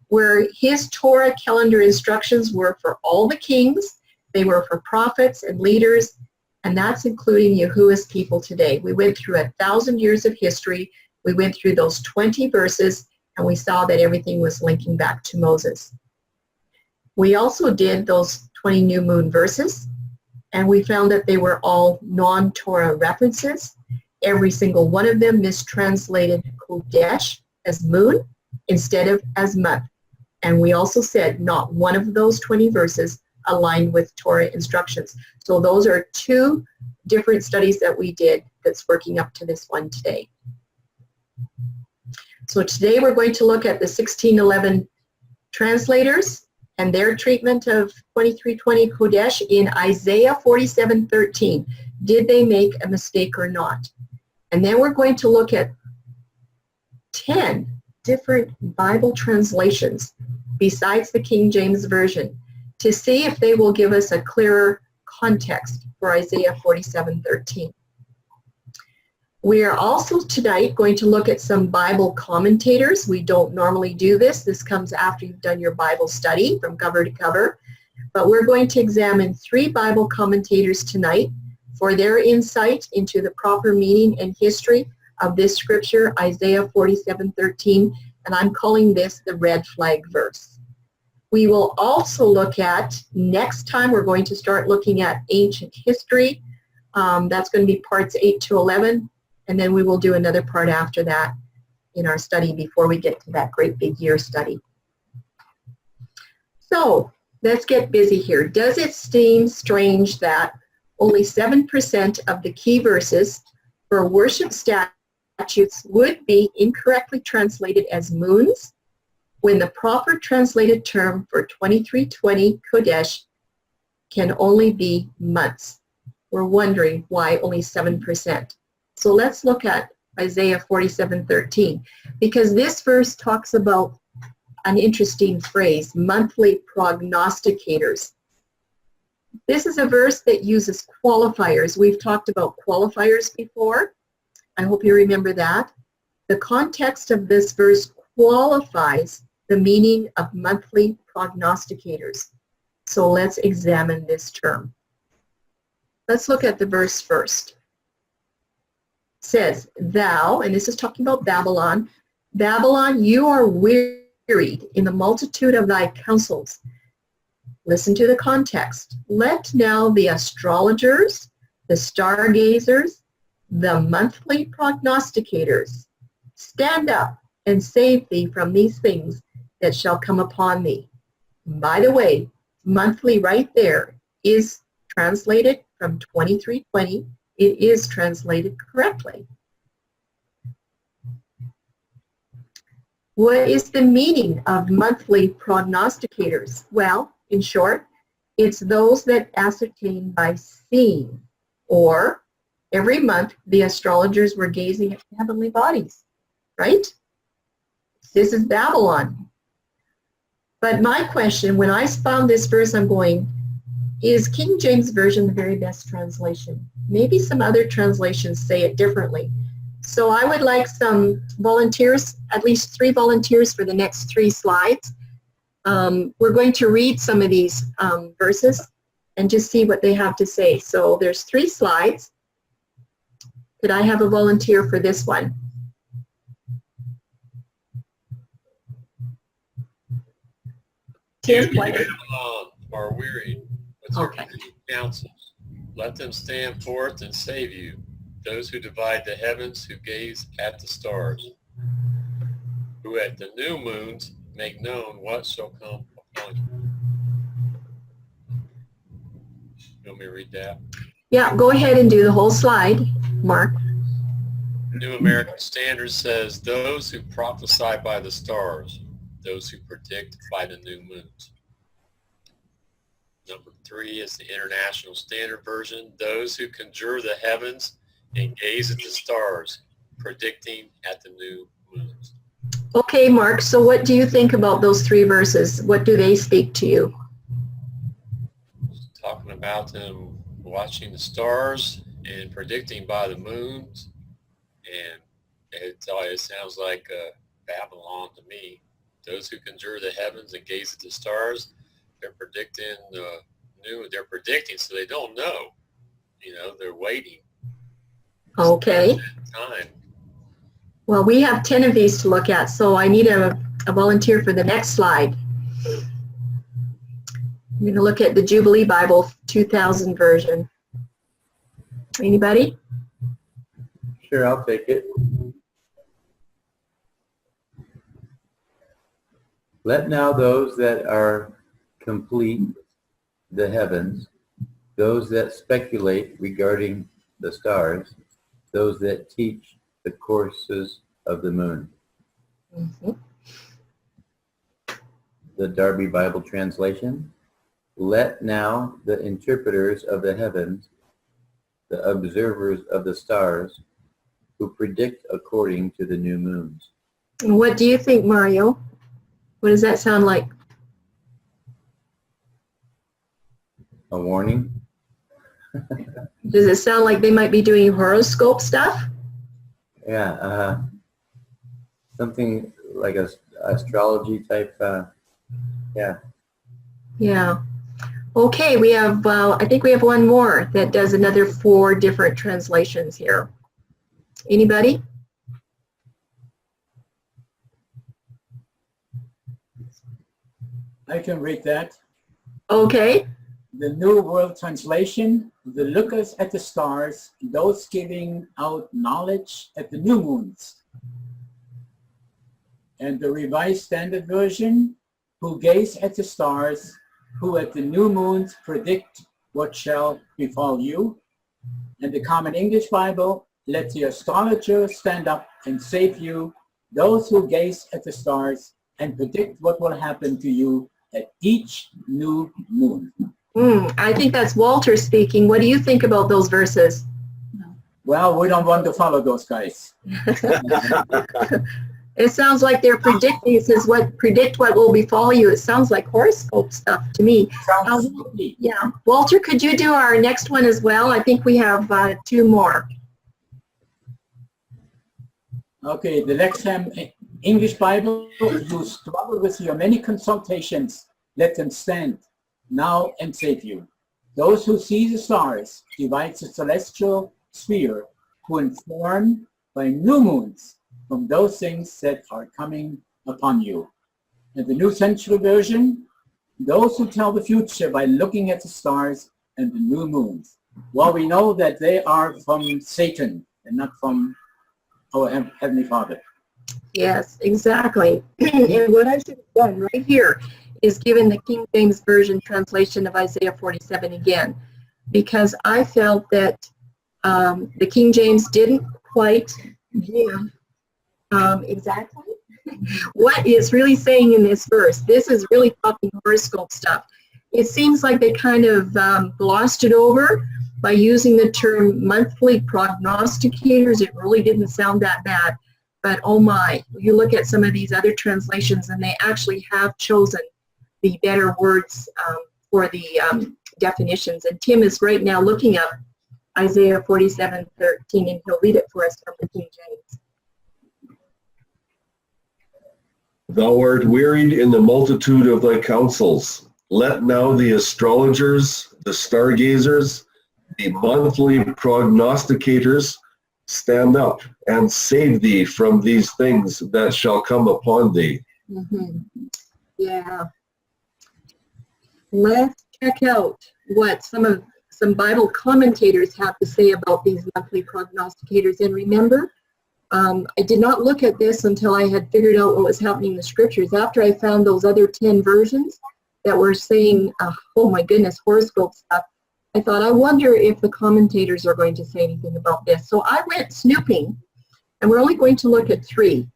where his Torah calendar instructions were for all the kings, they were for prophets and leaders, and that's including Yahuwah's people today. We went through 1,000 years of history, we went through those 20 verses, and we saw that everything was linking back to Moses. We also did those 20 new moon verses, and we found that they were all non-Torah references. Every single one of them mistranslated Kodesh as moon instead of as month. And we also said not one of those 20 verses aligned with Torah instructions. So those are two different studies that we did that's working up to this one today. So today we're going to look at the 1611 translators and their treatment of 2320 Kodesh in Isaiah 47:13. Did they make a mistake or not? And then we're going to look at 10 different Bible translations besides the King James Version to see if they will give us a clearer context for Isaiah 47:13. We are also tonight going to look at some Bible commentators. We don't normally do this. This comes after you've done your Bible study from cover to cover. But we're going to examine 3 Bible commentators tonight for their insight into the proper meaning and history of this scripture, Isaiah 47:13, and I'm calling this the red flag verse. We will also look at, next time we're going to start looking at ancient history. That's going to be parts 8 to 11, and then we will do another part after that in our study before we get to that great big year study. So let's get busy here. Does it seem strange that only 7% of the key verses for worship statutes would be incorrectly translated as moons, when the proper translated term for 2320 Kodesh can only be months? We're wondering why only 7%. So let's look at Isaiah 47:13, because this verse talks about an interesting phrase, monthly prognosticators. This is a verse that uses qualifiers. We've talked about qualifiers before. I hope you remember that. The context of this verse qualifies the meaning of monthly prognosticators. So let's examine this term. Let's look at the verse first. It says, thou, and this is talking about Babylon, Babylon, you are wearied in the multitude of thy counsels. Listen to the context. Let now the astrologers, the stargazers, the monthly prognosticators stand up and save thee from these things that shall come upon thee. By the way, monthly right there is translated from 2320. It is translated correctly. What is the meaning of monthly prognosticators? Well, in short, it's those that ascertain by seeing, or every month the astrologers were gazing at the heavenly bodies, right? This is Babylon. But my question, when I found this verse, I'm going, is King James Version the very best translation? Maybe some other translations say it differently. So I would like some volunteers, at least 3 volunteers for the next 3 slides. We're going to read some of these verses and just see what they have to say. So there's 3 slides. Could I have a volunteer for this one? Tim, You, what? are wearied with your Okay. counsels. Let them stand forth and save you. Those who divide the heavens, who gaze at the stars, who at the new moons make known what shall come upon you. You want me to read that? Yeah, go ahead and do the whole slide, Mark. New American Standard says, those who prophesy by the stars, those who predict by the new moons. Number 3 is the International Standard Version, those who conjure the heavens and gaze at the stars, predicting at the new moons. Okay, Mark, so what do you think about those 3 verses? What do they speak to you? Talking about them watching the stars and predicting by the moons, and it sounds like Babylon to me. Those who conjure the heavens and gaze at the stars, they're predicting they're predicting, so they don't know. You know, they're waiting. Okay. Time. Well, we have 10 of these to look at, so I need a volunteer for the next slide. I'm going to look at the Jubilee Bible 2000 version. Anybody? Sure, I'll take it. Let now those that are complete the heavens, those that speculate regarding the stars, those that teach the courses of the moon. Mm-hmm. The Darby Bible translation. Let now the interpreters of the heavens, the observers of the stars, who predict according to the new moons. What do you think, Mario? What does that sound like? A warning? Does it sound like they might be doing horoscope stuff? Yeah, something like a astrology type, yeah. Yeah. Okay, we have, I think we have one more that does another 4 different translations here. Anybody? I can read that. Okay. The New World Translation, the lookers at the stars, those giving out knowledge at the new moons. And the Revised Standard Version, who gaze at the stars, who at the new moons predict what shall befall you. And the Common English Bible, let the astrologer stand up and save you, those who gaze at the stars and predict what will happen to you at each new moon. I think that's Walter speaking. What do you think about those verses? Well, we don't want to follow those guys. It sounds like they're predicting. It says, predict what will befall you. It sounds like horoscope stuff to me. Yeah. Walter, could you do our next one as well? I think we have 2 more. Okay, the Lexham English Bible, you struggle with your many consultations, let them stand now and save you. Those who see the stars divide the celestial sphere, who inform by new moons from those things that are coming upon you. And the New Century Version, those who tell the future by looking at the stars and the new moons. Well, we know that they are from Satan and not from our Heavenly Father. Yes, exactly. And what I should have done right here is given the King James Version translation of Isaiah 47 again, because I felt that the King James didn't quite give exactly what it's really saying in this verse. This is really talking horoscope stuff. It seems like they kind of glossed it over by using the term monthly prognosticators. It really didn't sound that bad. But oh my, you look at some of these other translations and they actually have chosen the better words for the definitions. And Tim is right now looking up Isaiah 47:13 and he'll read it for us from the King James. Thou art wearied in the multitude of thy counsels. Let now the astrologers, the stargazers, the monthly prognosticators stand up and save thee from these things that shall come upon thee. Yeah. Let's check out what some Bible commentators have to say about these monthly prognosticators. And remember, I did not look at this until I had figured out what was happening in the scriptures. After I found those other 10 versions that were saying, oh my goodness, horoscope stuff, I thought, I wonder if the commentators are going to say anything about this. So I went snooping, and we're only going to look at 3.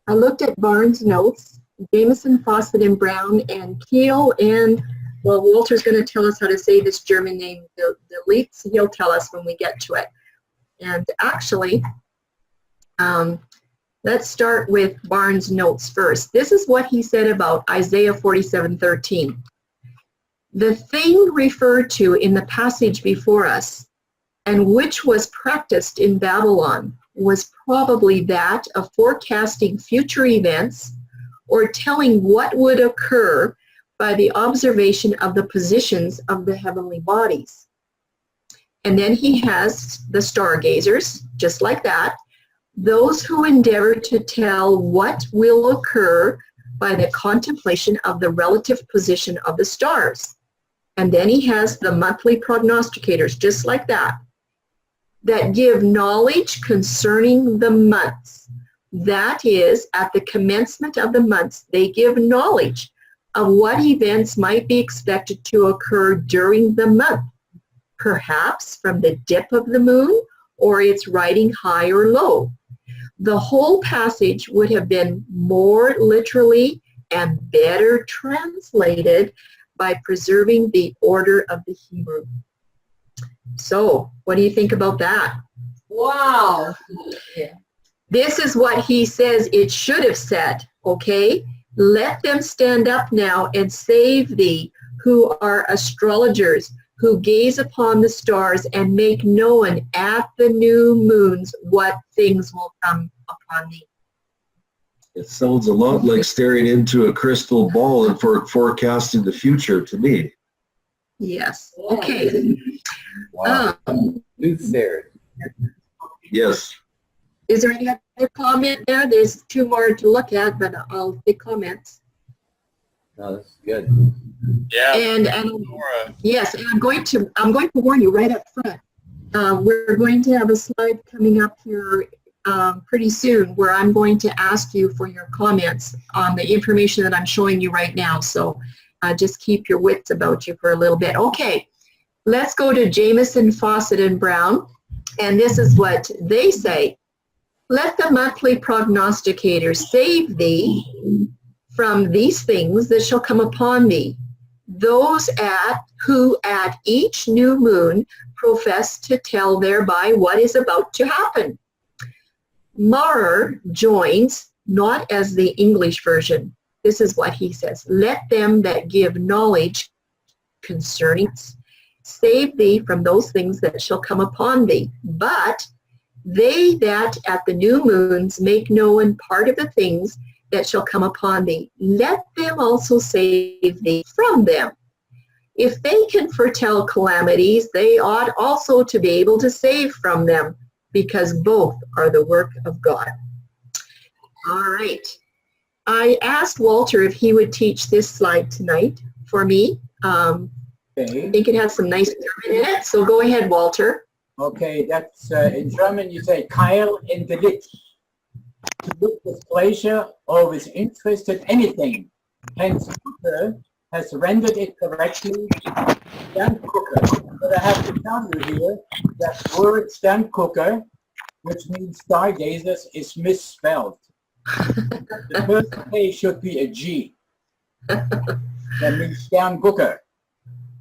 I looked at Barnes' notes, Jameson, Fawcett, and Brown, and Keel, and, well, Walter's going to tell us how to say this German name, the Leitz. He'll tell us when we get to it. And actually, let's start with Barnes' notes first. This is what he said about Isaiah 47:13. The thing referred to in the passage before us, and which was practiced in Babylon, was probably that of forecasting future events or telling what would occur by the observation of the positions of the heavenly bodies. And then he has the stargazers, just like that, those who endeavor to tell what will occur by the contemplation of the relative position of the stars. And then he has the monthly prognosticators, just like that give knowledge concerning the months. That is, at the commencement of the months, they give knowledge of what events might be expected to occur during the month, perhaps from the dip of the moon or its riding high or low. The whole passage would have been more literally and better translated by preserving the order of the Hebrew. So, what do you think about that? Wow. This is what he says it should have said, okay? Let them stand up now and save thee, who are astrologers, who gaze upon the stars and make known at the new moons what things will come upon thee. It sounds a lot like staring into a crystal ball and forecasting the future to me. Yes. Okay. Wow. Soothsayer. Yes. Is there any other comment there? There's two more to look at, but I'll take comments. No, that's good. Yeah. And Nora, yes, and I'm going to warn you right up front. We're going to have a slide coming up here pretty soon where I'm going to ask you for your comments on the information that I'm showing you right now. So just keep your wits about you for a little bit. Okay, let's go to Jameson, Fawcett, and Brown. And this is what they say. Let the monthly prognosticator save thee from these things that shall come upon thee. Those who at each new moon profess to tell thereby what is about to happen. Maurer joins, not as the English version. This is what he says. Let them that give knowledge concerning save thee from those things that shall come upon thee. But they that at the new moons make known part of the things that shall come upon thee, let them also save thee from them. If they can foretell calamities, they ought also to be able to save from them, because both are the work of God. All right. I asked Walter if he would teach this slide tonight for me. I Okay. think it has some nice German in it, so go ahead, Walter. Okay, that's in German you say Keil in the lit. To look with pleasure or with interest at anything. Hence, Hooker has rendered it correctly Sterncooker. But I have to tell you here that word Sterncooker, which means stargazers, is misspelled. The first K should be a G. That means Sterncooker.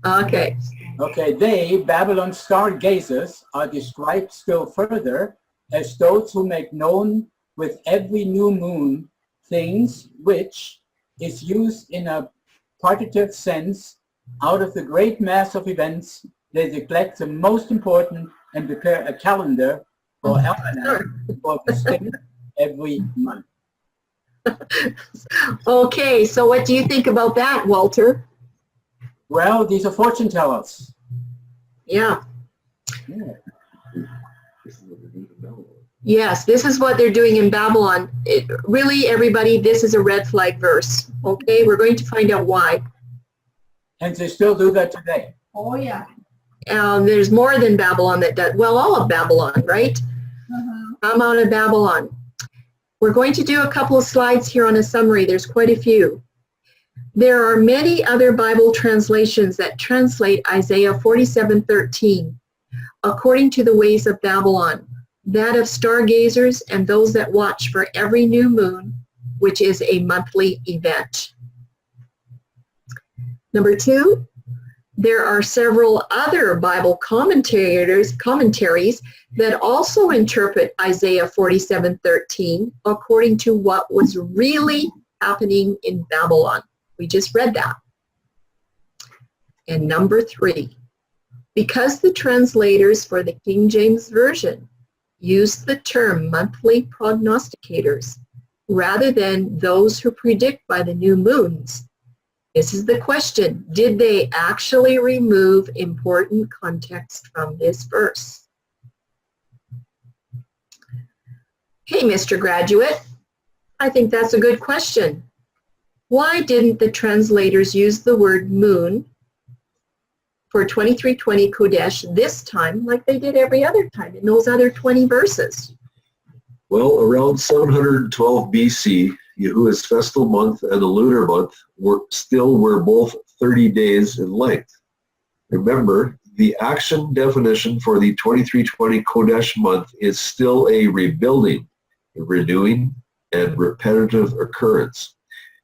Okay. Okay, they, Babylon stargazers, are described still further as those who make known with every new moon things which is used in a partitive sense. Out of the great mass of events, they neglect the most important and prepare a calendar or almanac for distinct every month. Okay, so what do you think about that, Walter? Well, these are fortune tellers. Yeah. Yeah. Yes, this is what they're doing in Babylon. Really, everybody, this is a red flag verse. Okay, we're going to find out why. And they still do that today. Oh, yeah. There's more than Babylon that does. Well, all of Babylon, right? I'm out of Babylon. We're going to do a couple of slides here on a summary. There's quite a few. There are many other Bible translations that translate Isaiah 47:13 according to the ways of Babylon, that of stargazers and those that watch for every new moon, which is a monthly event. Number two, there are several other Bible commentaries that also interpret Isaiah 47:13 according to what was really happening in Babylon. We just read that. And number three, because the translators for the King James Version used the term monthly prognosticators rather than those who predict by the new moons, this is the question: did they actually remove important context from this verse? Hey, Mr. Graduate, I think that's a good question. Why didn't the translators use the word moon for 2320 Kodesh this time like they did every other time in those other 20 verses? Well, around 712 BC, Yahuwah's Festal Month and the lunar month were both 30 days in length. Remember, the action definition for the 2320 Kodesh month is still a rebuilding, a renewing, and repetitive occurrence.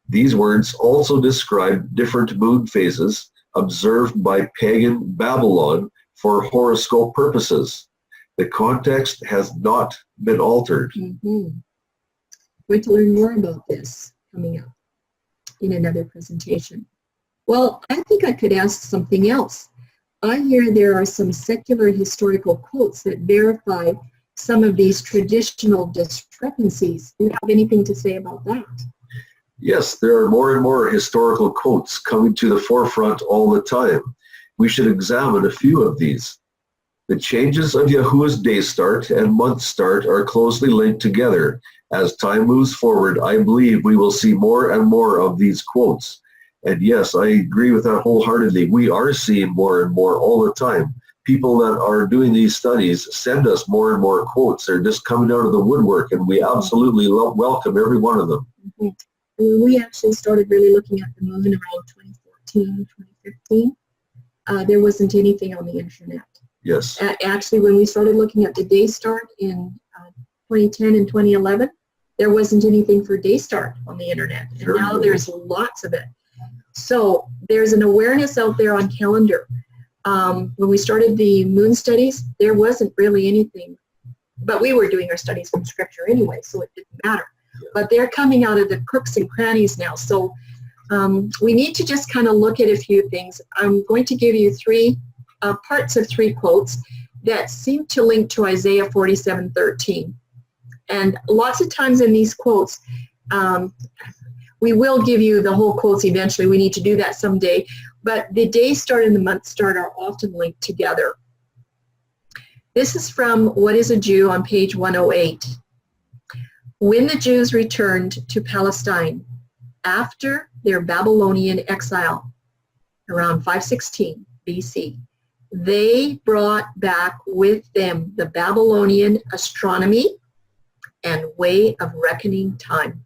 These words also describe different moon phases observed by pagan Babylon for horoscope purposes. The context has not been altered. Going to learn more about this coming up in another presentation. Well, I think I could ask something else. I hear there are some secular historical quotes that verify some of these traditional discrepancies. Do you have anything to say about that? Yes, there are more and more historical quotes coming to the forefront all the time. We should examine a few of these. The changes of Yahuwah's day start and month start are closely linked together. As time moves forward, I believe we will see more and more of these quotes. And yes, I agree with that wholeheartedly. We are seeing more and more all the time. People that are doing these studies send us more and more quotes. They're just coming out of the woodwork, and we absolutely welcome every one of them. When we actually started really looking at the moon around 2014, 2015, there wasn't anything on the internet. Yes. Actually, when we started looking at the day start in 2010 and 2011, there wasn't anything for day start on the internet. And Very now good. there's lots of it. So there's an awareness out there on calendar. When we started the moon studies, there wasn't really anything. But we were doing our studies from scripture anyway, so it didn't matter. Yeah. But they're coming out of the crooks and crannies now. So we need to just kind of look at a few things. I'm going to give you parts of three quotes that seem to link to Isaiah 47:13. And lots of times in these quotes, we will give you the whole quotes eventually. We need to do that someday. But the day start and the month start are often linked together. This is from What is a Jew on page 108. When the Jews returned to Palestine after their Babylonian exile around 516 BC, they brought back with them the Babylonian astronomy and way of reckoning time.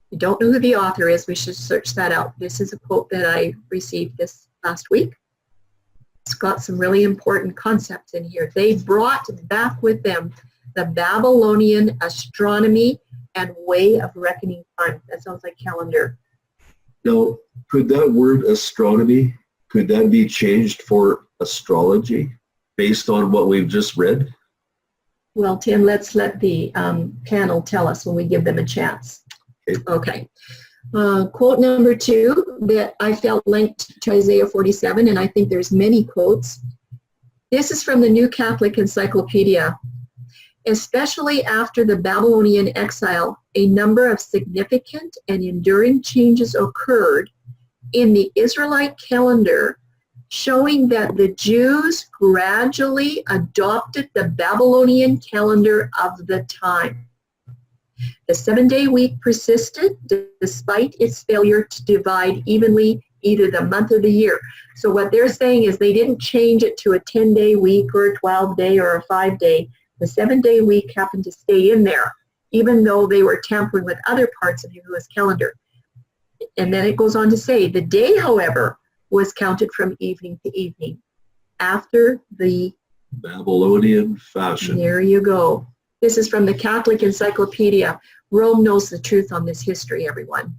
You don't know who the author is, we should search that out. This is a quote that I received this last week. It's got some really important concepts in here. They brought back with them the Babylonian astronomy and way of reckoning time. That sounds like calendar. Now, could that word astronomy, could that be changed for astrology based on what we've just read? Well, Tim, let's let the panel tell us when we give them a chance. Okay. Quote number 2 that I felt linked to Isaiah 47, and I think there's many quotes. This is from the New Catholic Encyclopedia. Especially after the Babylonian exile, a number of significant and enduring changes occurred in the Israelite calendar, showing that the Jews gradually adopted the Babylonian calendar of the time. The 7-day week persisted despite its failure to divide evenly either the month or the year. So what they're saying is they didn't change it to a 10-day week or a 12-day or a 5-day. The 7-day week happened to stay in there, even though they were tampering with other parts of Yahuwah's calendar. And then it goes on to say, the day, however, was counted from evening to evening after the Babylonian fashion. There you go. This is from the Catholic Encyclopedia. Rome knows the truth on this history, everyone.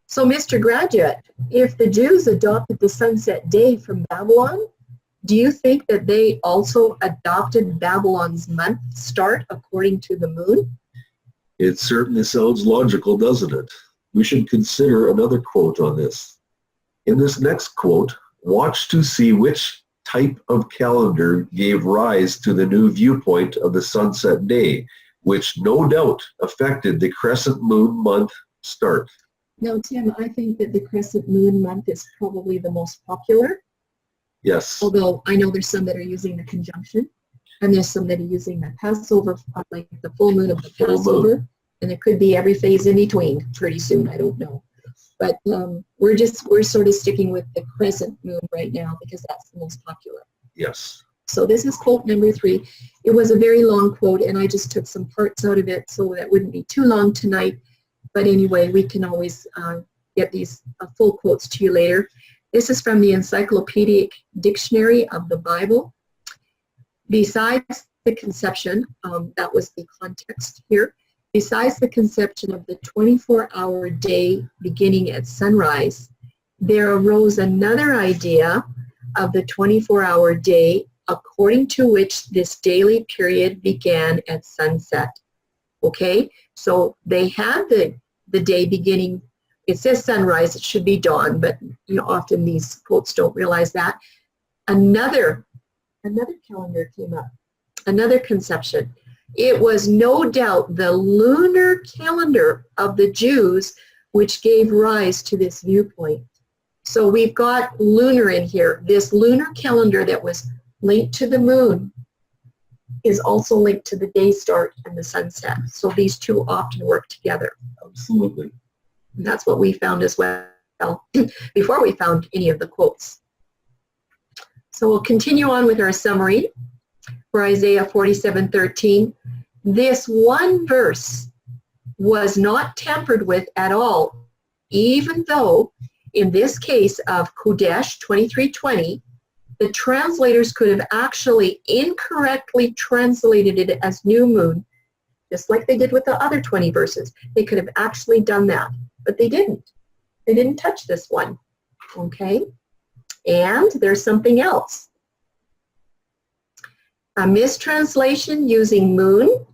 So, Mr. Graduate, if the Jews adopted the sunset day from Babylon, do you think that they also adopted Babylon's month start according to the moon? It certainly sounds logical, doesn't it? We should consider another quote on this. In this next quote, watch to see which type of calendar gave rise to the new viewpoint of the sunset day, which no doubt affected the crescent moon month start. No, Tim, I think that the crescent moon month is probably the most popular. Yes. Although I know there's some that are using the conjunction, and there's some that are using the Passover, like the full moon of the Passover, and it could be every phase in between pretty soon. I don't know. But we're sort of sticking with the crescent moon right now because that's the most popular. Yes. So this is quote number 3. It was a very long quote, and I just took some parts out of it so that wouldn't be too long tonight. But anyway, we can always get these full quotes to you later. This is from the Encyclopedic Dictionary of the Bible. Besides the conception, that was the context here, besides the conception of the 24-hour day beginning at sunrise, there arose another idea of the 24-hour day according to which this daily period began at sunset. Okay, so they had the day beginning. It says sunrise, it should be dawn, but often these quotes don't realize that. Another calendar came up, another conception. It was no doubt the lunar calendar of the Jews which gave rise to this viewpoint. So we've got lunar in here. This lunar calendar that was linked to the moon is also linked to the day start and the sunset. So these two often work together. Absolutely. And that's what we found as well before we found any of the quotes. So we'll continue on with our summary for Isaiah 47:13. This one verse was not tampered with at all, even though in this case of Kodesh 23:20, the translators could have actually incorrectly translated it as new moon, just like they did with the other 20 verses. They could have actually done that, but they didn't. They didn't touch this one, okay? And there's something else. A mistranslation using moon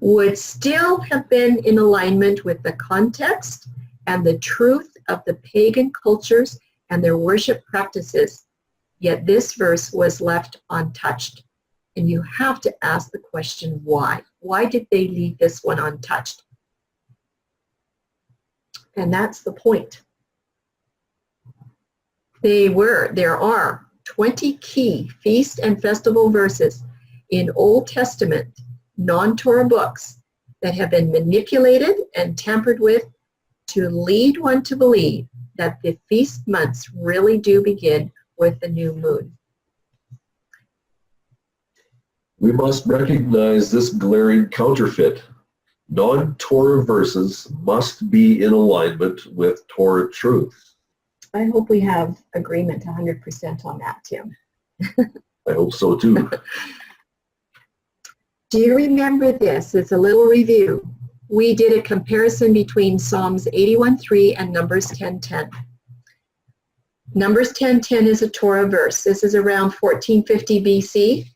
would still have been in alignment with the context and the truth of the pagan cultures and their worship practices. Yet this verse was left untouched. And you have to ask the question, why? Why did they leave this one untouched? And that's the point. There are 20 key feast and festival verses in Old Testament non-Torah books that have been manipulated and tampered with to lead one to believe that the feast months really do begin with the new moon. We must recognize this glaring counterfeit. Non-Torah verses must be in alignment with Torah truth. I hope we have agreement 100% on that, Tim. I hope so too. Do you remember this? It's a little review. We did a comparison between Psalms 81:3 and Numbers 10:10. Numbers 10:10 is a Torah verse. This is around 1450 BC.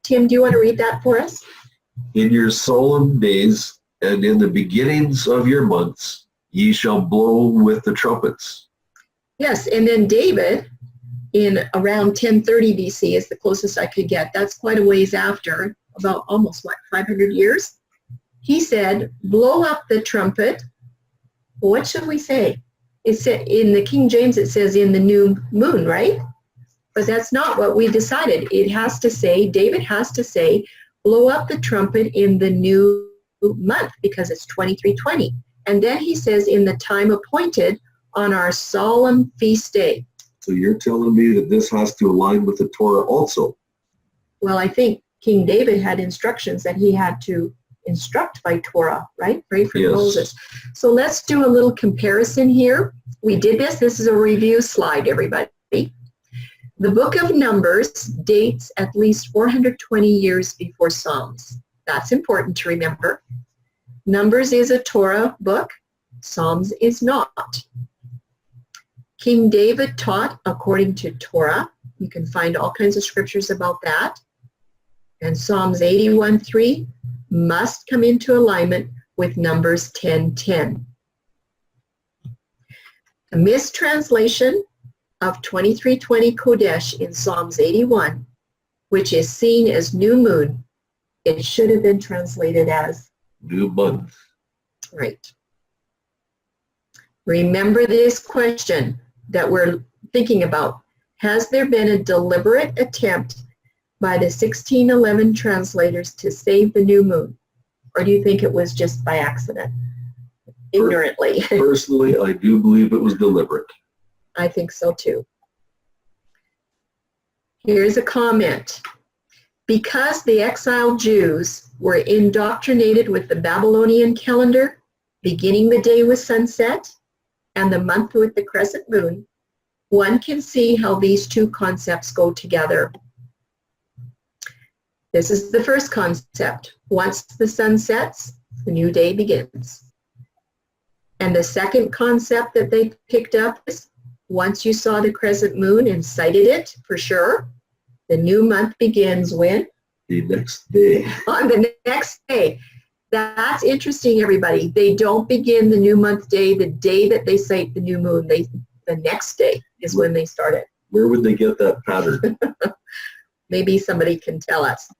Tim, do you want to read that for us? In your solemn days and in the beginnings of your months, ye shall blow with the trumpets. Yes, and then David, in around 1030 BC is the closest I could get. That's quite a ways after, about almost, 500 years? He said, blow up the trumpet. What should we say? It said, in the King James, it says in the new moon, right? But that's not what we decided. It has to say, David has to say, blow up the trumpet in the new month because it's 2320. And then he says, in the time appointed on our solemn feast day. So you're telling me that this has to align with the Torah also? Well, I think King David had instructions that he had to instruct by Torah, right? Pray for Yes. Moses. So let's do a little comparison here. We did this. This is a review slide, everybody. The book of Numbers dates at least 420 years before Psalms. That's important to remember. Numbers is a Torah book. Psalms is not. King David taught according to Torah. You can find all kinds of scriptures about that. And Psalms 81:3 must come into alignment with Numbers 10:10. A mistranslation of 2320 Kodesh in Psalms 81, which is seen as new moon, it should have been translated as New month. right. Remember this question that we're thinking about. Has there been a deliberate attempt by the 1611 translators to save the new moon? Or do you think it was just by accident? Ignorantly. Personally, I do believe it was deliberate. I think so too. Here's a comment. Because the exiled Jews were indoctrinated with the Babylonian calendar, beginning the day with sunset and the month with the crescent moon, one can see how these two concepts go together. This is the first concept. Once the sun sets, the new day begins. And the second concept that they picked up is once you saw the crescent moon and sighted it for sure, the new month begins when? The next day. On the next day. That's interesting, everybody. They don't begin the new month day the day that they sight the new moon. The next day is when they start it. Where would they get that pattern? Maybe somebody can tell us.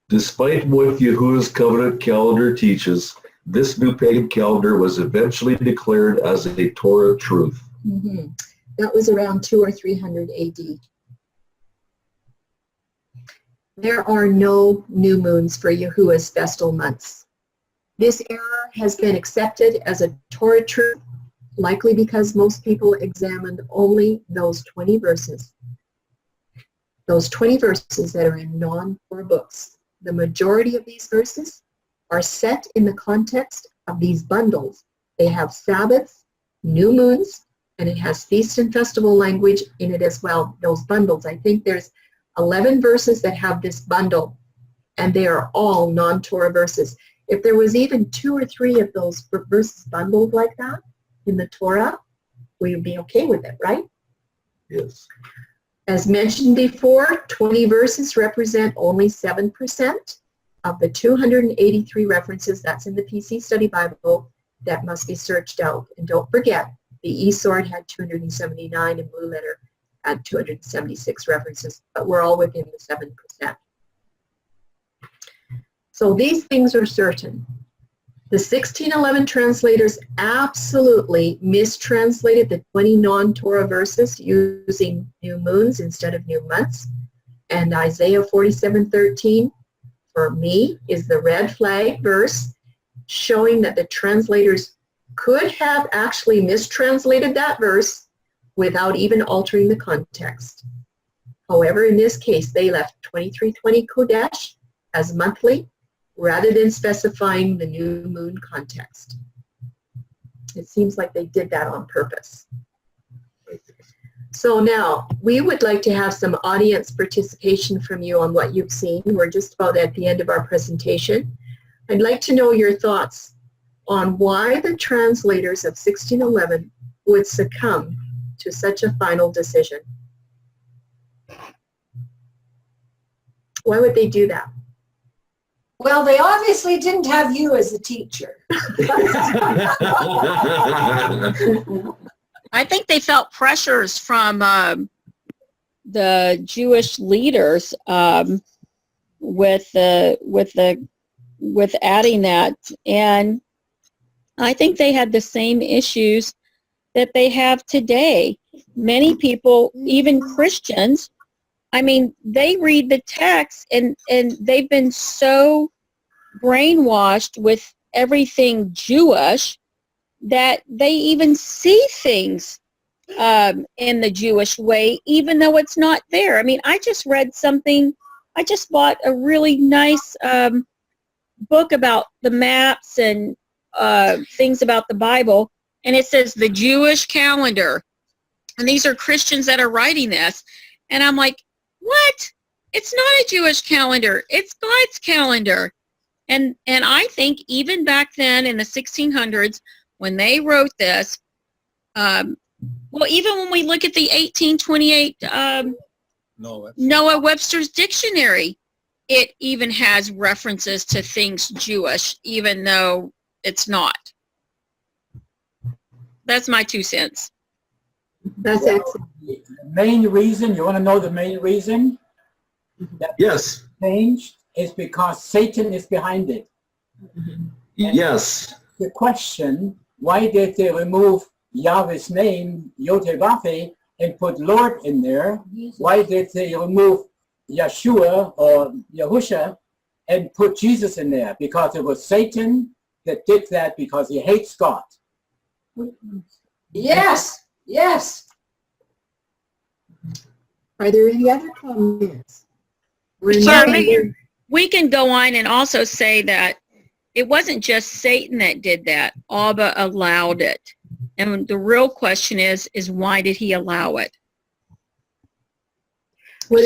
Despite what Yahuwah's covenant calendar teaches, This new pagan calendar was eventually declared as a Torah truth. Mm-hmm. That was around 200 or 300 AD. There are no new moons for Yahuwah's festal months. This error has been accepted as a Torah truth, likely because most people examined only those 20 verses. Those 20 verses that are in non-Torah books. The majority of these verses are set in the context of these bundles. They have Sabbaths, new moons, and it has feast and festival language in it as well, those bundles. I think there's 11 verses that have this bundle, and they are all non-Torah verses. If there was even 2 or 3 of those verses bundled like that in the Torah, we would be okay with it, right? Yes. As mentioned before, 20 verses represent only 7% of the 283 references that's in the PC Study Bible that must be searched out. And don't forget, the eSword had 279 and Blue Letter had 276 references, but we're all within the 7%. So these things are certain. The 1611 translators absolutely mistranslated the 20 non-Torah verses using new moons instead of new months. And Isaiah 47:13, for me, is the red flag verse showing that the translators could have actually mistranslated that verse without even altering the context. However, in this case, they left 2320 Kodesh as monthly rather than specifying the new moon context. It seems like they did that on purpose. So now, we would like to have some audience participation from you on what you've seen. We're just about at the end of our presentation. I'd like to know your thoughts on why the translators of 1611 would succumb to such a final decision. Why would they do that? Well, they obviously didn't have you as a teacher. I think they felt pressures from the Jewish leaders with adding that, and I think they had the same issues that they have today. Many people, even Christians, I mean, they read the text and they've been so brainwashed with everything Jewish that they even see things in the Jewish way, even though it's not there. I mean, I just read something, I just bought a really nice book about the maps and things about the Bible, and it says the Jewish calendar. And these are Christians that are writing this. And I'm like, what? It's not a Jewish calendar. It's God's calendar. And I think even back then in the 1600s, when they wrote this, well, even when we look at the 1828 Noah Webster's dictionary, it even has references to things Jewish, even though it's not. That's my 2 cents. That's excellent. The main reason, you want to know the main reason that Yes. changed is because Satan is behind it. Yes. The question, why did they remove Yahweh's name, Yod-Heh-Vav-Heh, and put Lord in there? Why did they remove Yeshua or Yahusha and put Jesus in there? Because it was Satan that did that because he hates God. Yes, yes. Are there any other comments? Certainly. We can go on and also say that it wasn't just Satan that did that. Abba allowed it. And the real question is why did he allow it? Would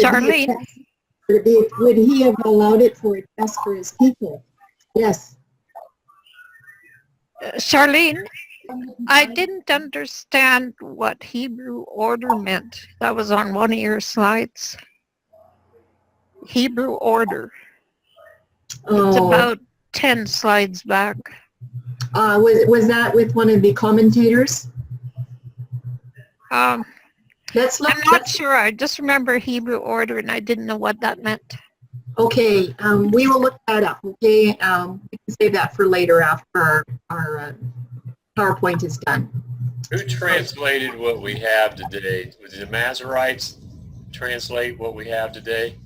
he have allowed it for a test for his people? Yes. Charlene, I didn't understand what Hebrew order meant. That was on one of your slides. Hebrew order. Oh. It's about 10 slides back. Was that with one of the commentators? Let's look. I'm not sure. I just remember Hebrew order, and I didn't know what that meant. Okay, we will look that up. Okay, save that for later after our PowerPoint is done. Who translated what we have today? Did the Masoretes translate what we have today?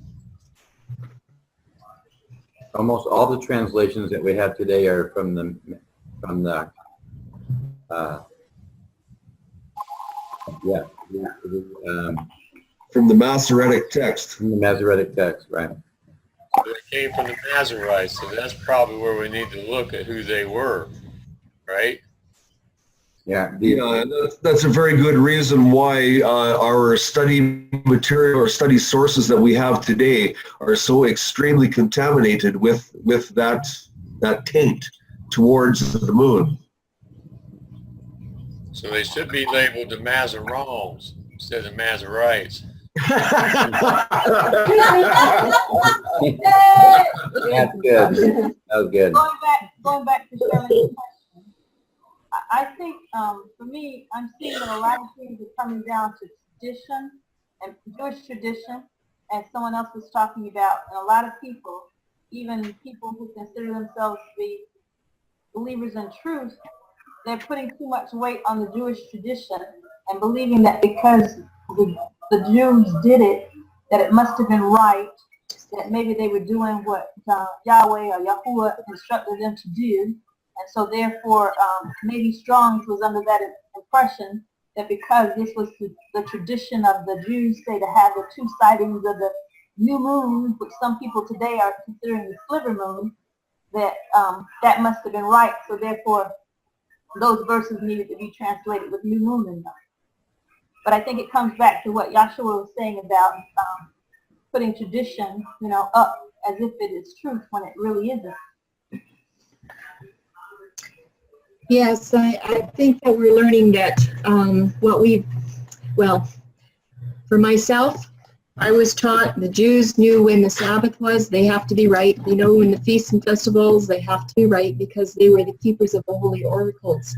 Almost all the translations that we have today are from the From the Masoretic text. from the Masoretic text, right? So they came from the Masoretes, so that's probably where we need to look at who they were, right? Yeah. Yeah, that's a very good reason why our study material or study sources that we have today are so extremely contaminated with that taint towards the moon. So they should be labeled the Masoretes instead of Masoretes. That's good. That was good. Going back to Shirley's question, I think for me, I'm seeing that a lot of things are coming down to tradition and Jewish tradition, as someone else was talking about, and a lot of people, even people who consider themselves to be believers in truth, they're putting too much weight on the Jewish tradition and believing that because the Jews did it, that it must have been right, that maybe they were doing what Yahweh or Yahuwah instructed them to do. And so therefore, maybe Strong's was under that impression that because this was the tradition of the Jews, say, to have the two sightings of the new moon, which some people today are considering the sliver moon, that that must have been right. So therefore, those verses needed to be translated with new moon in them. But I think it comes back to what Yahshua was saying about putting tradition, up as if it is truth when it really isn't. Yes, I think that we're learning that for myself, I was taught the Jews knew when the Sabbath was. They have to be right. They know when the feasts and festivals, they have to be right because they were the keepers of the holy oracles.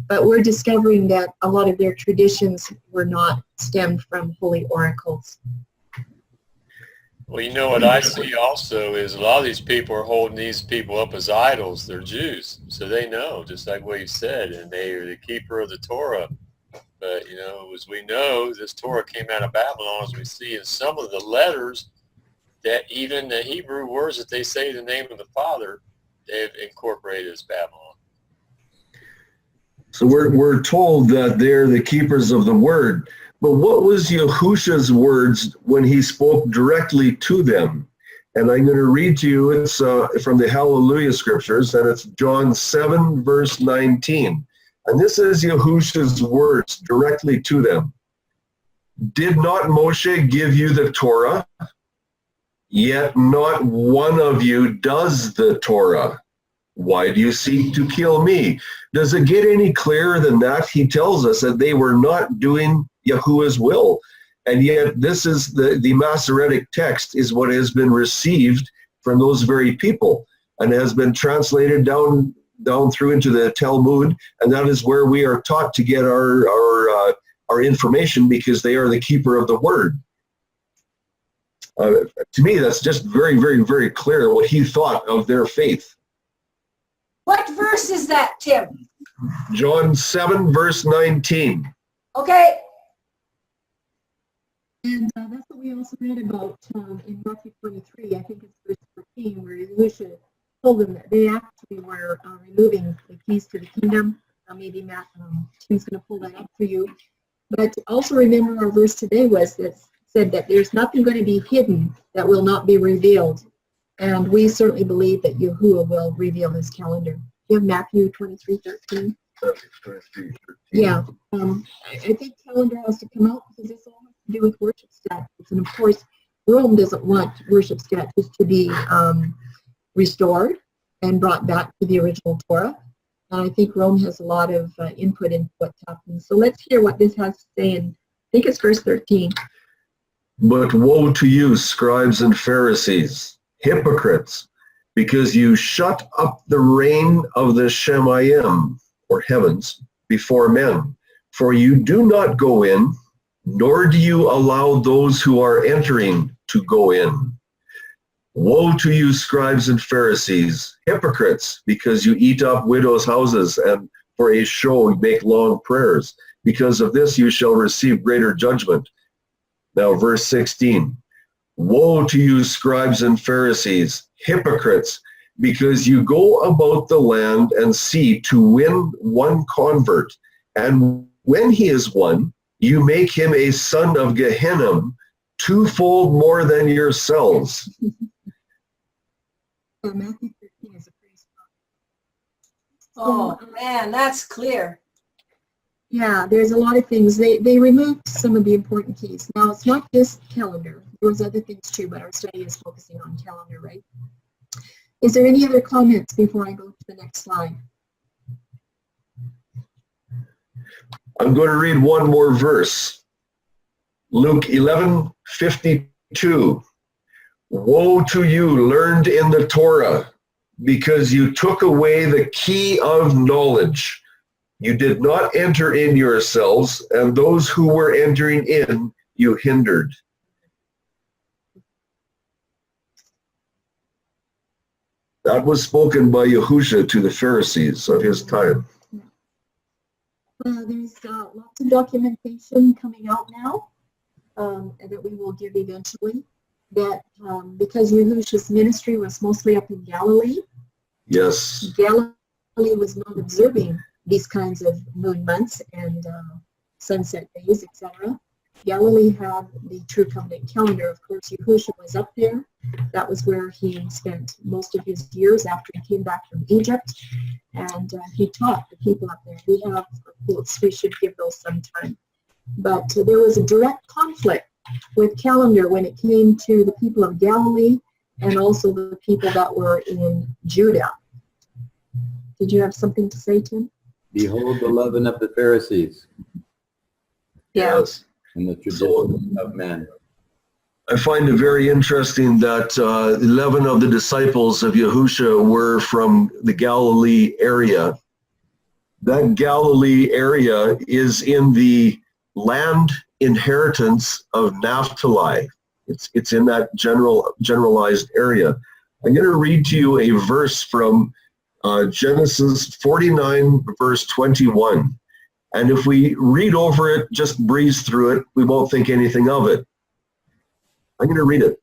But we're discovering that a lot of their traditions were not stemmed from holy oracles. Well, you know what I see also is a lot of these people are holding these people up as idols. They're Jews, so they know, just like what you said, and they are the keeper of the Torah. But, as we know, this Torah came out of Babylon, as we see in some of the letters, that even the Hebrew words that they say the name of the Father, they've incorporated as Babylon. So we're told that they're the keepers of the word. But what was Yahusha's words when he spoke directly to them? And I'm going to read to you, it's from the Hallelujah Scriptures, and it's John 7, verse 19. And this is Yahusha's words directly to them. Did not Moshe give you the Torah? Yet not one of you does the Torah. Why do you seek to kill me? Does it get any clearer than that? He tells us that they were not doing Yahuwah's will. And yet this is the Masoretic text is what has been received from those very people and has been translated down through into the Talmud. And that is where we are taught to get our information because they are the keeper of the word. To me, that's just very, very, very clear what he thought of their faith. What verse is that, Tim? John 7, verse 19. Okay. And that's what we also read about in Matthew 23, I think it's verse 14, where Elisha told them that they actually were removing the keys to the kingdom. Maybe Matt, Tim's going to pull that up for you. But also remember our verse today said that there's nothing going to be hidden that will not be revealed. And we certainly believe that Yahuwah will reveal his calendar. You have Matthew 23:13. Yeah. I think calendar has to come out because this all has to do with worship statutes. And of course, Rome doesn't want worship statutes to be restored and brought back to the original Torah. And I think Rome has a lot of input in what's happening. So let's hear what this has to say. And I think it's verse 13. But woe to you, scribes and Pharisees, hypocrites, because you shut up the rain of the Shemayim, or heavens, before men. For you do not go in, nor do you allow those who are entering to go in. Woe to you, scribes and Pharisees, hypocrites, because you eat up widows' houses, and for a show you make long prayers. Because of this you shall receive greater judgment. Now, verse 16. Woe to you, scribes and Pharisees, hypocrites, because you go about the land and see to win one convert, and when he is won, you make him a son of Gehenna, twofold more than yourselves. Matthew 13 is a pretty strong. Oh, man, that's clear. Yeah, there's a lot of things. They removed some of the important keys. Now, it's not just calendar. There was other things too, but our study is focusing on calendar, right? Is there any other comments before I go to the next slide? I'm going to read one more verse. Luke 11:52. Woe to you, learned in the Torah, because you took away the key of knowledge. You did not enter in yourselves, and those who were entering in you hindered. That was spoken by Yahusha to the Pharisees of his time. There's lots of documentation coming out now that we will give eventually. That because Yahusha's ministry was mostly up in Galilee. Yes. Galilee was not observing these kinds of moon months and sunset days, etc. Galilee had the True Covenant calendar. Of course, Yahusha was up there. That was where he spent most of his years after he came back from Egypt, and he taught the people up there. We have quotes. We should give those sometime. But there was a direct conflict with calendar when it came to the people of Galilee and also the people that were in Judah. Did you have something to say, Tim? Behold the leaven of the Pharisees. Yes. And the tradition of men. I find it very interesting that 11 of the disciples of Yahusha were from the Galilee area. That Galilee area is in the land inheritance of Naphtali. It's in that generalized area. I'm going to read to you a verse from Genesis 49, verse 21. And if we read over it, just breeze through it, we won't think anything of it. I'm going to read it.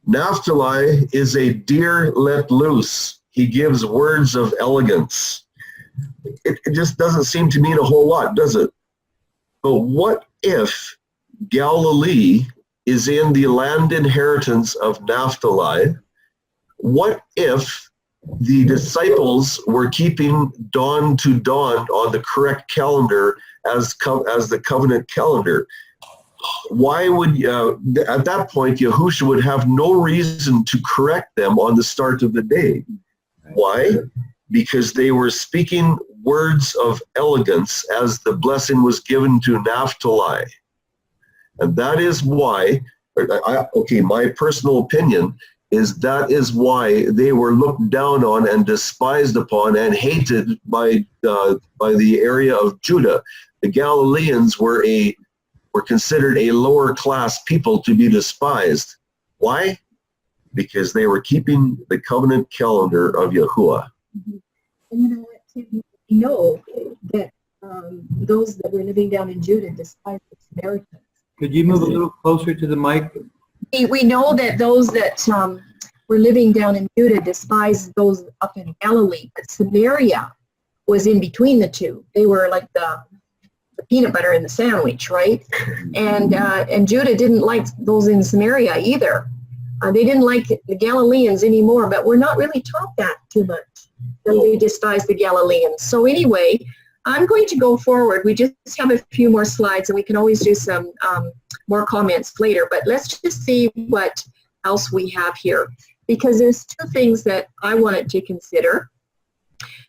Naphtali is a deer let loose. He gives words of elegance. It just doesn't seem to mean a whole lot, does it? But what if Galilee is in the land inheritance of Naphtali? What if the disciples were keeping dawn to dawn on the correct calendar as the covenant calendar? Why would, at that point, Yahusha would have no reason to correct them on the start of the day. Why? Because they were speaking words of elegance as the blessing was given to Naphtali. And that is why, my personal opinion is that is why they were looked down on and despised upon and hated by the area of Judah. The Galileans were considered a lower class people to be despised. Why? Because they were keeping the covenant calendar of Yahuwah. And you know what, Tim? We know that those that were living down in Judah despised the Samaritans. Could you move a little closer to the mic? We know that those that were living down in Judah despised those up in Galilee, but Samaria was in between the two. They were like the peanut butter in the sandwich, right? And Judah didn't like those in Samaria either. They didn't like the Galileans anymore, but we're not really taught that too much, that they despise the Galileans. So anyway, I'm going to go forward. We just have a few more slides, and we can always do some more comments later. But let's just see what else we have here, because there's two things that I wanted to consider.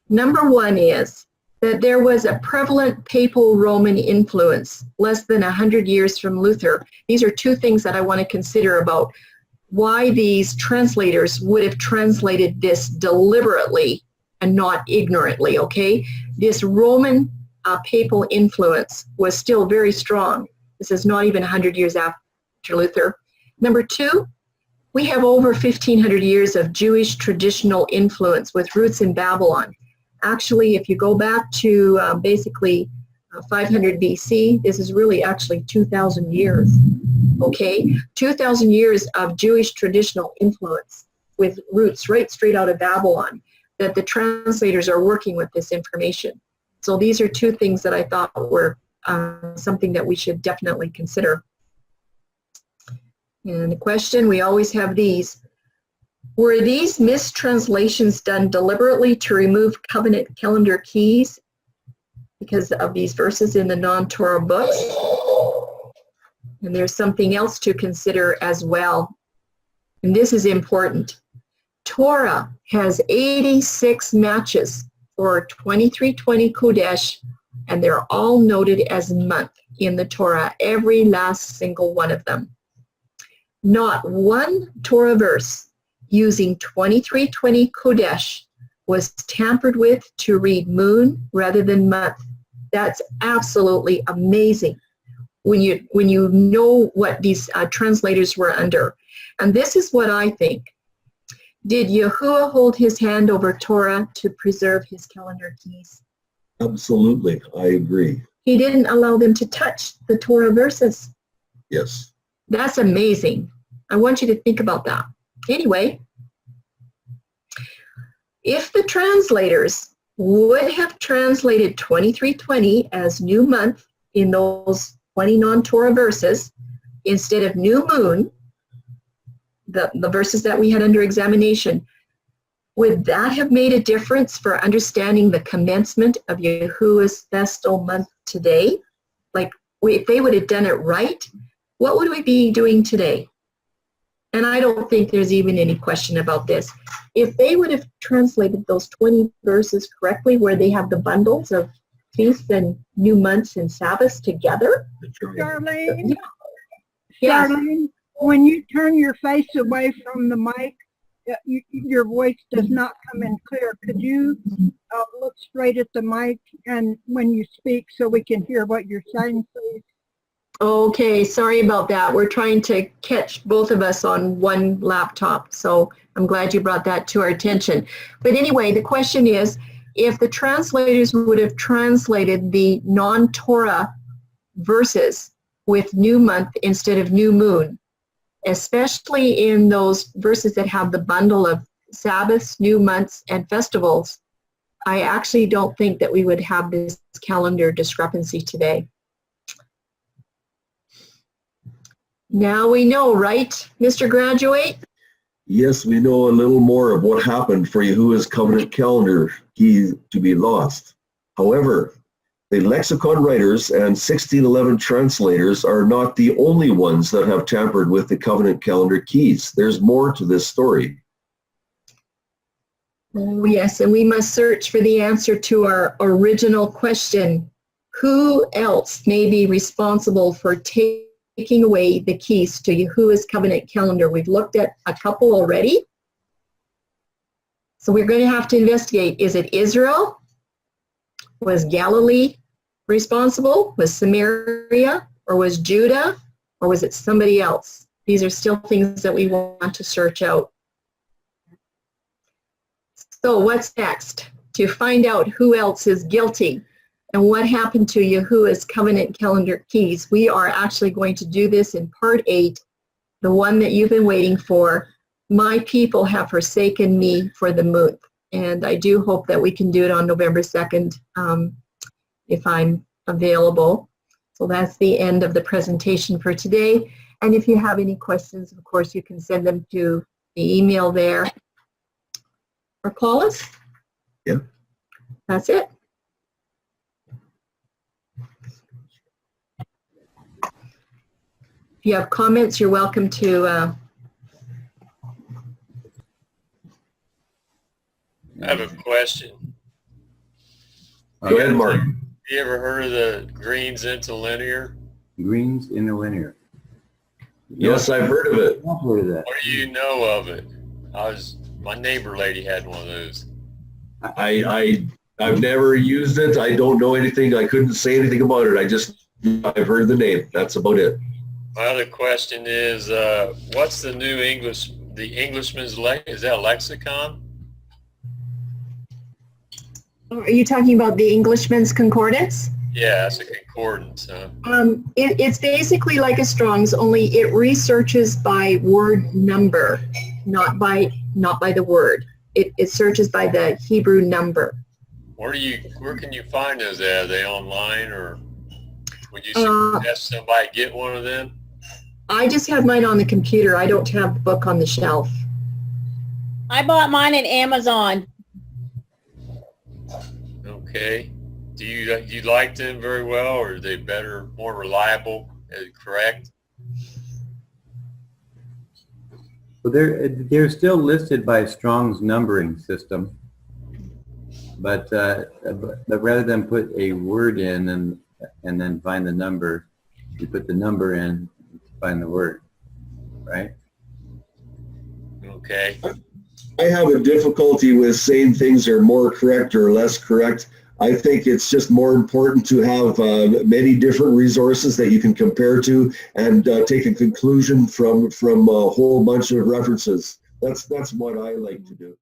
Number one is that there was a prevalent papal Roman influence less than 100 years from Luther. These are two things that I want to consider about why these translators would have translated this deliberately and not ignorantly, okay? This Roman papal influence was still very strong. This is not even 100 years after Luther. Number two, We have over 1,500 years of Jewish traditional influence with roots in Babylon. Actually, if you go back to basically 500 BC, this is really actually 2,000 years, okay? 2,000 years of Jewish traditional influence with roots right straight out of Babylon, that the translators are working with this information. So these are two things that I thought were something that we should definitely consider. And the question, we always have these. Were these mistranslations done deliberately to remove covenant calendar keys because of these verses in the non-Torah books? And there's something else to consider as well. And this is important. Torah has 86 matches for 2320 Kodesh, and they're all noted as month in the Torah, every last single one of them. Not one Torah verse using 2320 Kodesh was tampered with to read moon rather than month. That's absolutely amazing when you know what these translators were under. And this is what I think. Did Yahuwah hold his hand over Torah to preserve his calendar keys? Absolutely, I agree. He didn't allow them to touch the Torah verses. Yes. That's amazing. I want you to think about that. Anyway, if the translators would have translated 2320 as new month in those 20 non-Torah verses instead of new moon, the verses that we had under examination, would that have made a difference for understanding the commencement of Yahuwah's Festal Month today? Like, if they would have done it right, what would we be doing today? And I don't think there's even any question about this. If they would have translated those 20 verses correctly, where they have the bundles of feasts and new months and Sabbaths together. Darlene? Yes. Darlene, when you turn your face away from the mic, your voice does not come in clear. Could you look straight at the mic and when you speak so we can hear what you're saying, please? Okay, sorry about that. We're trying to catch both of us on one laptop, so I'm glad you brought that to our attention. But anyway, the question is, if the translators would have translated the non-Torah verses with new month instead of new moon, especially in those verses that have the bundle of Sabbaths, new months, and festivals, I actually don't think that we would have this calendar discrepancy today. Now we know, right, Mr. Graduate? Yes, we know a little more of what happened for Yahuwah's covenant calendar key to be lost. However, the lexicon writers and 1611 translators are not the only ones that have tampered with the covenant calendar keys. There's more to this story. Oh, yes, and we must search for the answer to our original question. Who else may be responsible for taking away the keys to Yahuwah's covenant calendar? We've looked at a couple already. So we're going to have to investigate. Is it Israel? Was Galilee responsible? Was Samaria? Or was Judah? Or was it somebody else? These are still things that we want to search out. So what's next? To find out who else is guilty and what happened to Yahuwah's covenant calendar keys, we are actually going to do this in part 8, the one that you've been waiting for. My people have forsaken me for the moon. And I do hope that we can do it on November 2nd if I'm available. So that's the end of the presentation for today. And if you have any questions, of course, you can send them to the email there or call us. Yeah. That's it. If you have comments, you're welcome to I have a question. Go ahead, Mark. You ever heard of the greens interlinear? Greens interlinear. Yes, I've heard of it. I've heard of that. What do you know of it? My neighbor lady had one of those. I've never used it. I don't know anything. I couldn't say anything about it. I've heard the name. That's about it. My other question is, what's the new English the Englishman's is that a lexicon? Are you talking about the Englishman's Concordance? Yeah, it's a concordance, huh? It's basically like a Strong's, only it researches by word number, not by the word. It searches by the Hebrew number. Where can you find those at? Are they online, or would you suggest somebody get one of them? I just have mine on the computer. I don't have the book on the shelf. I bought mine at Amazon. Okay. Do you like them very well, or are they better, more reliable and correct? Well, they're still listed by Strong's numbering system, but rather than put a word in and then find the number, you put the number in to find the word, right? Okay. I have a difficulty with saying things are more correct or less correct. I think it's just more important to have many different resources that you can compare to and take a conclusion from a whole bunch of references. That's what I like to do.